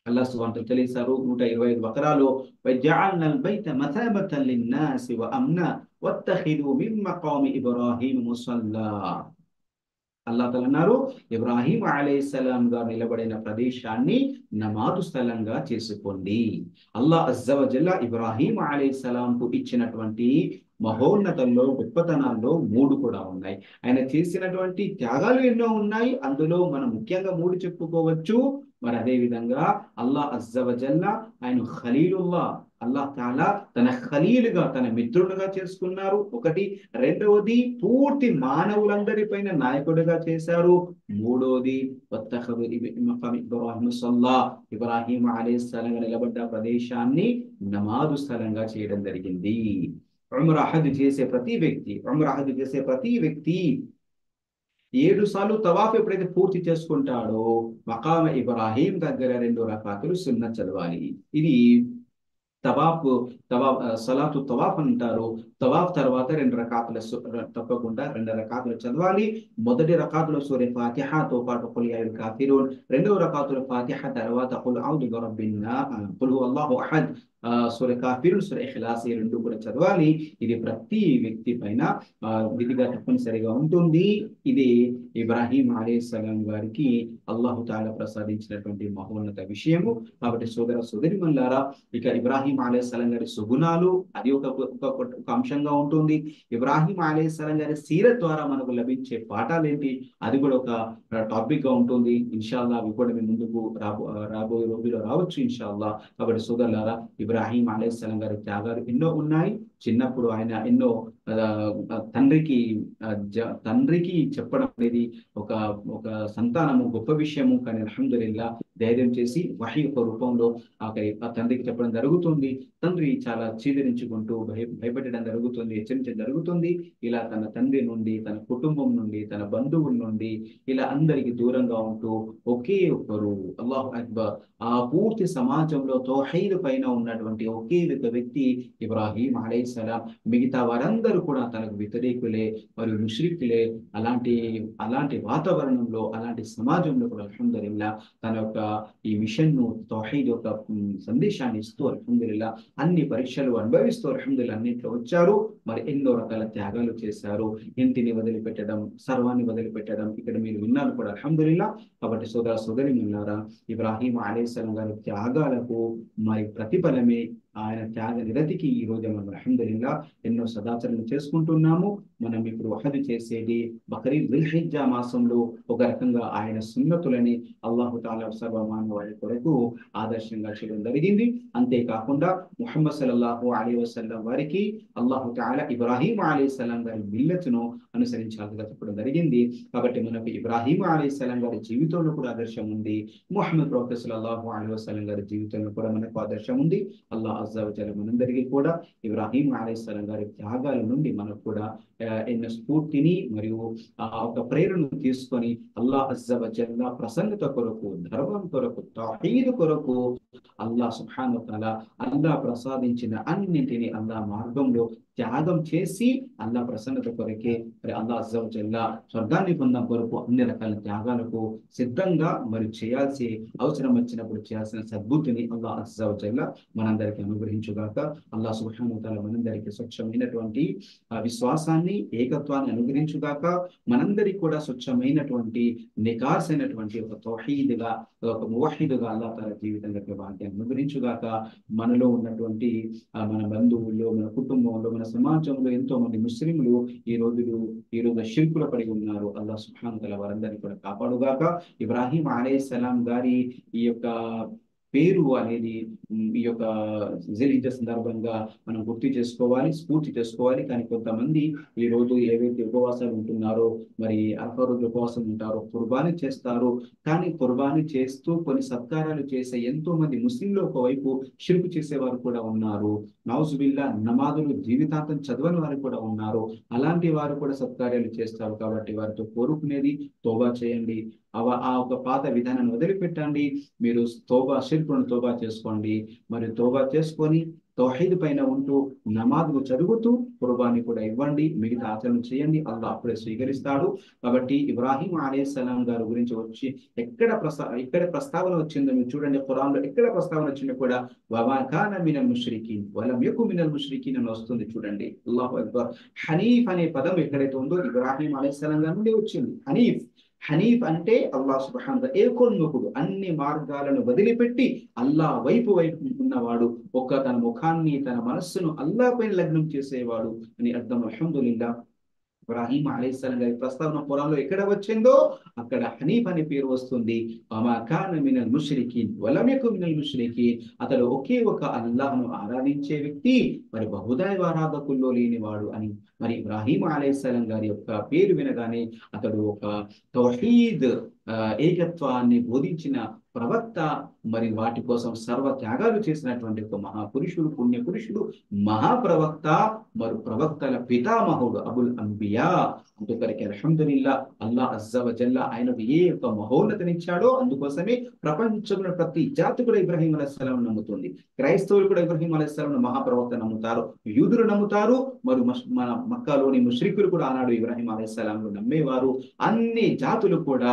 అల్లాహ్ సుబ్హానహు వ తఆలా తెలియసారు 125 బకరాలో, వజఅల్నల్ బైత మసాబతన్ లిన్నాసి వ అమ్నా వత్తఖిదు మిన్ మకామి ఇబ్రాహీమ ముసల్లా. అల్లాహ్ తఆలా అన్నారు, ఇబ్రాహీం అలైహిస్సలాం గారు నిలబడిన ప్రదేశాన్ని నమాజు స్థలంగా చేసుకోండి. అల్లాహ్ అజ్జా వజల్లా ఇబ్రాహీం అలైహిస్సలాంకు ఇచ్చినటువంటి మహోన్నతంలో గొప్పతనాల్లో 3 కూడా ఉన్నాయి. ఆయన చేసినటువంటి త్యాగాలు ఎన్నో ఉన్నాయి. అందులో మనం ముఖ్యంగా 3 చెప్పుకోవచ్చు. మరి అదే విధంగా అల్లాహ్ అజ్జా వజల్లా ఆయన ఖలీలుల్లాహ్, అల్లాహ్ తాలా తన ఖలీలుగా, తన మిత్రుడుగా చేసుకున్నారు. ఒకటి. రెండవది పూర్తి మానవులందరిపైన నాయకుడిగా చేశారు. మూడోది వత్తఖదు మఖామ ఇబ్రాహీం ముసల్లా, ఇబ్రాహీం అలైహిస్సలాం నిలబడ్డ ప్రదేశాన్ని నమాజు స్థలంగా చేయడం జరిగింది. ఉమ్రా హజ్ చేసే ప్రతి వ్యక్తి 7 సార్లు తవాఫ్ ఎప్పుడైతే పూర్తి చేసుకుంటాడో మకామ ఇబ్రాహీం దగ్గర 2 రకాతులు సున్నత్ చదవాలి. ఇది తవాఫ్ సలాతు తవాఫ్ అంటారు. తవాఫ్ తర్వాత 2 రకాతుల తప్పకుండా 2 రకాతులు చదవాలి. మొదటి రకాతులో సూర ఫాతిహాతో పాటు ఖుల్ యా అయ్యుల్ కాఫిరూన్, రెండవ రకాతులో ఫాతిహా తర్వాత ఖుల్ ఔదు బిరబ్బిన్ ఖుల్ హువల్లాహు అహద్, సూర కాఫిరూన్, సూర ఇఖ్లాస్, ఈ 2 కూడా చదవాలి. ఇది ప్రతి వ్యక్తి పైన విధిగా తప్పనిసరిగా ఉంటుంది. ఇది ఇబ్రాహీం అలైహిస్సలాం గారికి అల్లాహు తాలా ప్రసాదించినటువంటి మహోన్నత విషయము. కాబట్టి సోదర సోదరిమణులారా, ఇక ఇబ్రాహీం అలైహిస్సలాం గారి సుగుణాలు అది ఒక అంశంగా ఉంటుంది. ఇబ్రాహీం అలైహిస్సలాం గారి సీరత్ ద్వారా మనకు లభించే పాఠాలు ఏంటి, అది కూడా ఒక టాపిక్ గా ఉంటుంది. ఇన్షాల్లా అవి కూడా మీ ముందుకు రాబోయే రోజుల్లో రావచ్చు ఇన్షాల్లా. కాబట్టి సోదరులారా, ఇబ్రాహీం అలైహిస్సలాం గారి త్యాగాలు ఎన్నో ఉన్నాయి. చిన్నప్పుడు ఆయన ఎన్నో తండ్రికి చెప్పడం అనేది ఒక ఒక సంతానము గొప్ప విషయము. కానీ అల్హమ్దులిల్లా ధైర్యం చేసి వహీ ఒక రూపంలో ఆ తండ్రికి చెప్పడం జరుగుతుంది. తండ్రి చాలా చీదరించుకుంటూ భయపెట్టడం జరుగుతుంది, హెచ్చరించడం జరుగుతుంది. ఇలా తన తండ్రి నుండి, తన కుటుంబం నుండి, తన బంధువుల నుండి ఇలా అందరికి దూరంగా ఉంటూ ఒకే ఒక్కరు అల్లాహు అక్బర్ ఆ పూర్తి సమాజంలో తౌహీద్ పైన ఉన్నటువంటి ఒకే ఒక వ్యక్తి ఇబ్రాహీం అలైహిస్సలాం. మిగతా వారందరూ కూడా తనకు వ్యతిరేకులే మరియు ముష్రికులే. అలాంటి వాతావరణంలో, అలాంటి సమాజంలో కూడా అల్హమ్దులిల్లా తన యొక్క ఈ మిషన్ ను, తౌహీద్ యొక్క సందేశాన్ని ఇస్తూ అల్హమ్దులిల్లా అన్ని పరీక్షలు అనుభవిస్తూ అల్హమ్దులిల్లా అన్నింటిలో వచ్చారు. మరి ఎన్నో రకాల త్యాగాలు చేశారు. ఇంటిని వదిలిపెట్టడం, సర్వాన్ని వదిలిపెట్టడం, ఇక్కడ మీరు విన్నారు కూడా అల్హమ్దులిల్లా. కాబట్టి సోదర సోదరిమణులారా, ఇబ్రాహీం అలైహిస్సలాం గారి త్యాగాలకు మరి ప్రతిఫలమే ఆయన త్యాగ నిరతికి ఈ రోజు మనం అల్హమ్దులిల్లా ఎన్నో సదాచరణలు చేసుకుంటున్నాము. మనం ఇప్పుడు హజ్ చేసేది బక్రీద్ దుల్హిజ్జా మాసంలో ఒక రకంగా ఆయన సున్నతులని అల్లాహు తాలా సర్వమానవాళి కొరకు ఆదర్శంగా చేయడం జరిగింది. అంతేకాకుండా ముహమ్మద్ సల్లల్లాహు అలైహి వసల్లం వారికి అల్లాహు తాలా ఇబ్రాహీం అలైహిస్సలాం గారి మిల్లతును అనుసరించాలని చెప్పడం జరిగింది. కాబట్టి మనకు ఇబ్రాహీం అలైహిస్సలాం గారి జీవితంలో కూడా ఆదర్శం ఉంది. ముహమ్మద్ ప్రవక్త సల్లల్లాహు అలైహి వసల్లం గారి జీవితంలో కూడా మనకు ఆదర్శం ఉంది. అల్లాహ్ అజ్జా వజల్ల మనందరికీ కూడా ఇబ్రాహీం అలైహిస్సలాం గారి త్యాగాల నుండి మనకు కూడా ఎన్నో స్ఫూర్తిని మరియు ఒక ప్రేరణను తీసుకొని అల్లాహ్ అజ్జా వజల్ల ప్రసన్నత కొరకు, ధర్మం కొరకు, తౌహీద్ కొరకు అల్లాహ్ సుబ్హానహు వ తఆలా అల్లాహ్ ప్రసాదించిన అన్నింటినీ అల్లాహ్ మార్గంలో త్యాగం చేసి అల్లాహ్ ప్రసన్నత కొరకే మరి అల్లాహ్ అజ్జా వజల్ల స్వర్గాన్ని పొందడం కొరకు అన్ని రకాల త్యాగాలకు సిద్ధంగా మరి చేయాల్సి అవసరం వచ్చినప్పుడు చేయాల్సిన సద్బుద్ధిని అల్లాహ్ అజ్జా వజల్ల మనందరికీ అనుగ్రహించుగాక. అల్లాహ్ సుబ్హానహు వ తఆలా మనందరికీ స్వచ్ఛమైనటువంటి విశ్వాసాన్ని, ఏకత్వాన్ని అనుగ్రహించుగాక. మనందరికీ కూడా స్వచ్ఛమైనటువంటి నికార్సైనటువంటి ఒక తౌహీద్గా, ఒక మువహ్హిద్గా అల్లాహ్ తాలా జీవితంలో భాగ్యాన్ని అనుగ్రహించుగాక. మనలో ఉన్నటువంటి మన బంధువుల్లో, మన కుటుంబంలో, మన సమాజంలో ఎంతో మంది ముస్లింలు ఈ రోజు షిర్కులో పడి ఉన్నారు. అల్లాహ్ సుబ్హానహు వ తఆలా వారందరినీ కూడా కాపాడుగాక. ఇబ్రాహీం అలైహిస్సలాం గారి ఈ యొక్క పేరు అనేది ఈ యొక్క జిల్హిజ్జా సందర్భంగా మనం గుర్తు చేసుకోవాలి, స్ఫూర్తి చేసుకోవాలి. కానీ కొంతమంది ఈ రోజు ఏవైతే ఉపవాసాలు ఉంటున్నారో, మరి అరఫా రోజు ఉపవాసం ఉంటారో, కుర్బానీ చేస్తారు. కానీ కుర్బానీ చేస్తూ కొన్ని సత్కారాలు చేసే ఎంతో మంది ముస్లింలు ఒకవైపు షిర్కు చేసేవారు కూడా ఉన్నారు. నౌజుబిల్లా నమాజులు జీవితాంతం చదవని వారు కూడా ఉన్నారు. అలాంటి వారు కూడా సత్కార్యాలు చేస్తారు. కాబట్టి వారితో కోరుకునేది తోబా చేయండి. ఆ ఒక పాత విధానాన్ని వదిలిపెట్టండి. మీరు షిర్కును తోబా చేసుకోండి. మరి తోబా చేసుకొని తౌహీద్ పైన ఉంటూ నమాజులు చదువుతూ కుర్బానీ కూడా ఇవ్వండి, మిగతా ఆచరణ చేయండి, అల్లాహ్ అప్పుడే స్వీకరిస్తాడు. కాబట్టి ఇబ్రాహీం అలైహిస్సలాం గారి గురించి వచ్చి ఎక్కడ ప్రస్తావన వచ్చిందో మీరు చూడండి. ఖురాన్లో ఎక్కడ ప్రస్తావన వచ్చిందో కూడా వమా కాన మినల్ ముష్రికీన్ వలం యకు మినల్ ముష్రికీన్ అని వస్తుంది చూడండి. అల్లాహు అక్బర్. హనీఫ్ అనే పదం ఎక్కడైతే ఉందో ఇబ్రాహీం అలైహిస్సలాం గారి నుండి వచ్చింది. హనీఫ్ అంటే అల్లాహ్ సుబ్హానహు వ తఆలా ఏకోన్ముఖుడు, అన్ని మార్గాలను వదిలిపెట్టి అల్లాహ్ వైపు ఉన్నవాడు, తన ముఖాన్ని తన మనస్సును అల్లాహ్ పైన లగ్నం చేసేవాడు అని అర్థం. అల్హమ్దులిల్లా. ఇబ్రాహీం అలైహిస్సలాం గారి ప్రస్తావన ఖురాన్లో ఎక్కడ వచ్చిందో అక్కడ హనీఫ్ అనే పేరు వస్తుంది. వమా కాన మినల్ ముష్రికీన్ వలం యకు మినల్ ముష్రికీన్. అతడు ఒకే ఒక అల్లాహ్ను ఆరాధించే వ్యక్తి, మరి బహుదైవ ఆరాధకుల్లో లేనివాడు అని. మరి ఇబ్రాహీం అలైహిస్సలాం గారి యొక్క పేరు వినగానే అతడు ఒక తౌహీద్ ఏకత్వాన్ని బోధించిన ప్రవక్త, మరి వాటి కోసం సర్వ త్యాగాలు చేసినటువంటి ఒక మహాపురుషుడు, పుణ్య పురుషుడు, మహాప్రవక్త, మరి ప్రవక్తల పితామహుడు, అబుల్ అంబియా. అందుకరికి అల్హమ్దులిల్లా, అల్లాహ్ అజ్జ వ జల్ల ఆయనకు ఏ యొక్క మహోన్నతనిచ్చాడో అందుకోసమే ప్రపంచంలో ప్రతి జాతి కూడా ఇబ్రాహీం అలైహిస్సలాం నమ్ముతుంది. క్రైస్తవులు కూడా ఇబ్రాహీం అలైహిస్సలాం మహాప్రవక్త నమ్ముతారు, యూదులు నమ్ముతారు, మరి మన మక్కాలోని ముష్రికులు కూడా ఆనాడు ఇబ్రాహీం అలైహిస్సలాం నమ్మేవారు. అన్ని జాతులు కూడా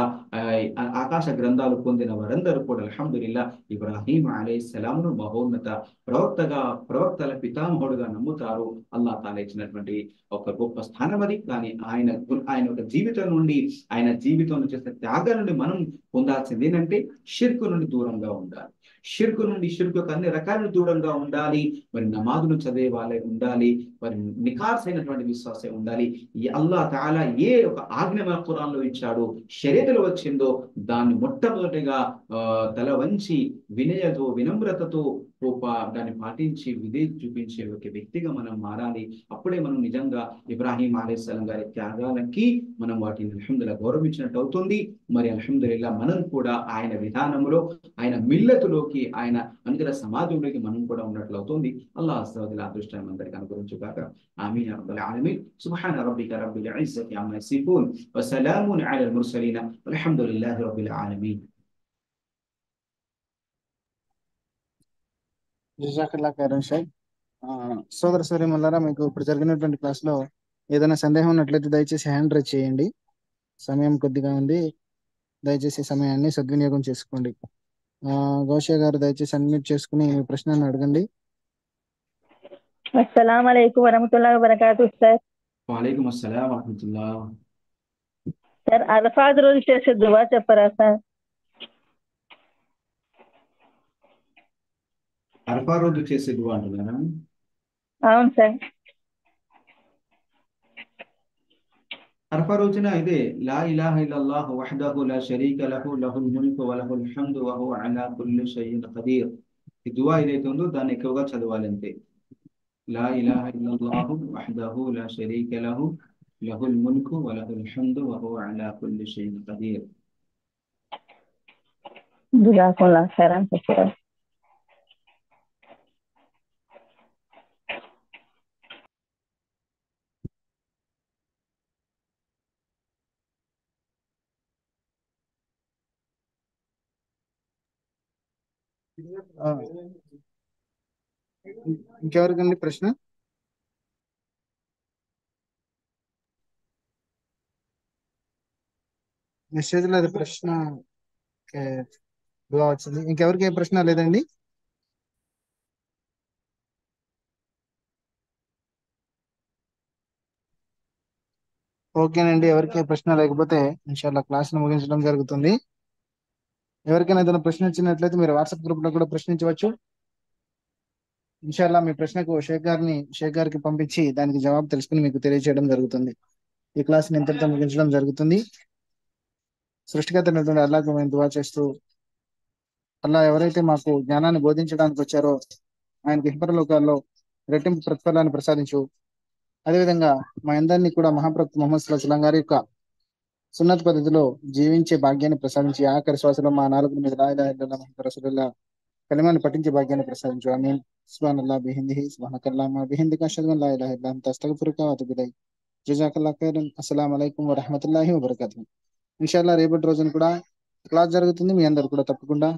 ఆకాశ గ్రంథాలు పొందిన వారందరూ కూడా అల్హమ్దులిల్లా ఇబ్రాహీం అలైహిస్సలాంను మహోన్నత ప్రవక్తల పితామహుడుగా నమ్ముతారు. అల్లాహ్ తాలా ఇచ్చినటువంటి ఒక గొప్ప స్థానం అది. కానీ ఆయన ఒక జీవితం నుండి, ఆయన జీవితంలో చేసిన త్యాగాల నుండి మనం పొందాల్సింది ఏంటంటే షిర్కు నుండి దూరంగా ఉండాలి. షిర్కు యొక్క అన్ని రకాల దూరంగా ఉండాలి. మరి నమాజును చదివే వాళ్ళే ఉండాలి, మరి నిఖార్సైనటువంటి విశ్వాసే ఉండాలి. ఈ అల్లాహ్ తాలా ఏ ఒక ఆజ్ఞ మన ఖురాన్లో ఇచ్చాడో, షరీయతులో వచ్చిందో దాన్ని మొట్టమొదటిగా తల వంచి వినమ్రతతో దాన్ని పాటించి విధేయత చూపించే ఒక వ్యక్తిగా మనం మారాలి. అప్పుడే మనం నిజంగా ఇబ్రాహీం అలైహిస్సలాం గారి త్యాగాలకి మనం వాటిని అల్హమ్దులిల్లా గౌరవించినట్టు అవుతుంది. మరి అల్హమ్దులిల్లా మనం కూడా ఆయన విధానంలో, ఆయన మిల్లతులోకి, ఆయన అనుగ్రహ సమాజంలోకి మనం కూడా ఉన్నట్లు అవుతుంది. అల్లాహ్ అజ్జ వ జల్ల అదృష్టాన్ని అందరికీ అనుగ్రహించుగాక. ఆమీన్ యా రబ్బల్ ఆలమీన్. సుబ్హాన రబ్బిక రబ్బిల్ ఇజ్జతి అమ్మా యసిఫూన్ వ సలామున్ అలల్ ముర్సలీన్ వల్హమ్దులిల్లాహి రబ్బిల్ ఆలమీన్.
జజాకల్లా ఖైరన్ షేక్. సోదర సోదరీమణులారా, మీకు ఇప్పుడు జరిగినటువంటి క్లాస్ లో ఏదైనా సందేహం ఉన్నట్లయితే దయచేసి హ్యాండ్ రైజ్ చేయండి. సమయం కొద్దిగా ఉంది, దయచేసి సమయాన్ని సద్వినియోగం చేసుకోండి. గౌషియా గారు దయచేసి అన్మ్యూట్ చేసుకుని మీ ప్రశ్నను అడగండి.
అస్సలాము అలైకుం వరహమతుల్లాహి వబరకాతు సార్.
వలైకుం అస్సలాం వరహమతుల్లాహ్.
సార్ అరఫాత్ రోజు చేసే దువా చెప్పరా సార్?
అరఫా రోజు చేసే దువా అంటున్నారా?
అవును సార్.
అరఫా రోజున ఇదే లా ఇలాహ ఇల్లల్లాహ్ వహ్దహు లా షరీక లహు లహుల్ ముల్కు వ లహుల్ హమ్దు వ హువ అలా కుల్లి షైఇన్ ఖదీర్. ఈ దువా ఏదైతే ఉందో దాన్ని ఎక్కువగా చదవాలి అంతే. లా ఇలాహ ఇల్లల్లాహు వహ్దహు లా షరీక లహు లహుల్ ముల్కు వ లహుల్ హమ్దు వ హువ అలా కుల్లి షైఇన్ ఖదీర్.
జజాకల్లాహ్ ఖైరన్ సార్.
ఇంకెవరికండి ప్రశ్న? మెసేజ్ లో అది ప్రశ్న దువా వచ్చింది. ఇంకెవరికి ఏ ప్రశ్న లేదండి? ఓకేనండి, ఎవరికి ఏ ప్రశ్న లేకపోతే ఇన్షాల్లా క్లాస్ ను ముగించడం జరుగుతుంది. ఎవరికైనా ఏదైనా ప్రశ్న వచ్చినట్లయితే మీరు వాట్సాప్ గ్రూప్ లో కూడా ప్రశ్నించవచ్చు. ఇన్షాల్లా మీ ప్రశ్నకు షేక్ గారికి పంపించి దానికి జవాబు తెలుసుకుని మీకు తెలియజేయడం జరుగుతుంది. ఈ క్లాస్ ని ఇంతటితో ముగించడం జరుగుతుంది. సృష్టికర్త అల్లాహ్కు మేము దువా చేస్తూ, అల్లాహ్ ఎవరైతే మాకు జ్ఞానాన్ని బోధించడానికి వచ్చారో ఆయనకి ఇహపరలోకాల్లో రెట్టింపు ప్రతిఫలాన్ని ప్రసాదించు. అదేవిధంగా మా అందరినీ కూడా మహాప్రవక్త ముహమ్మద్ సల్లల్లాహు అలైహి వసల్లం గారి యొక్క సున్నత్ పద్ధతిలో జీవించే భాగ్యాన్ని ప్రసాదించి, ఆఖరి శ్వాసలో మా నాలుగు మీద లా ఇలాహ ఇల్లల్లాహ్ ముహమ్మద్ రసూలుల్లాహ్ కలిమాన్ని పఠించే భాగ్యాన్ని ప్రసాదించు. ఆమీన్. సుబ్హానల్లాహ్ బిహమ్దిహి సుబ్హానకల్లాహుమ్మా బిహమ్దిక అష్హదు అన్ లా ఇలాహ ఇల్లా అంత అస్తగ్ఫిరుక వ అతూబు ఇలైక్. జజాకల్లాహ్ ఖైరన్. అస్సలాము అలైకుం వరహ్మతుల్లాహి వబరకాతుహు. ఇన్షాల్లా రేపటి రోజున కూడా క్లాస్ జరుగుతుంది. మీ అందరు కూడా తప్పకుండా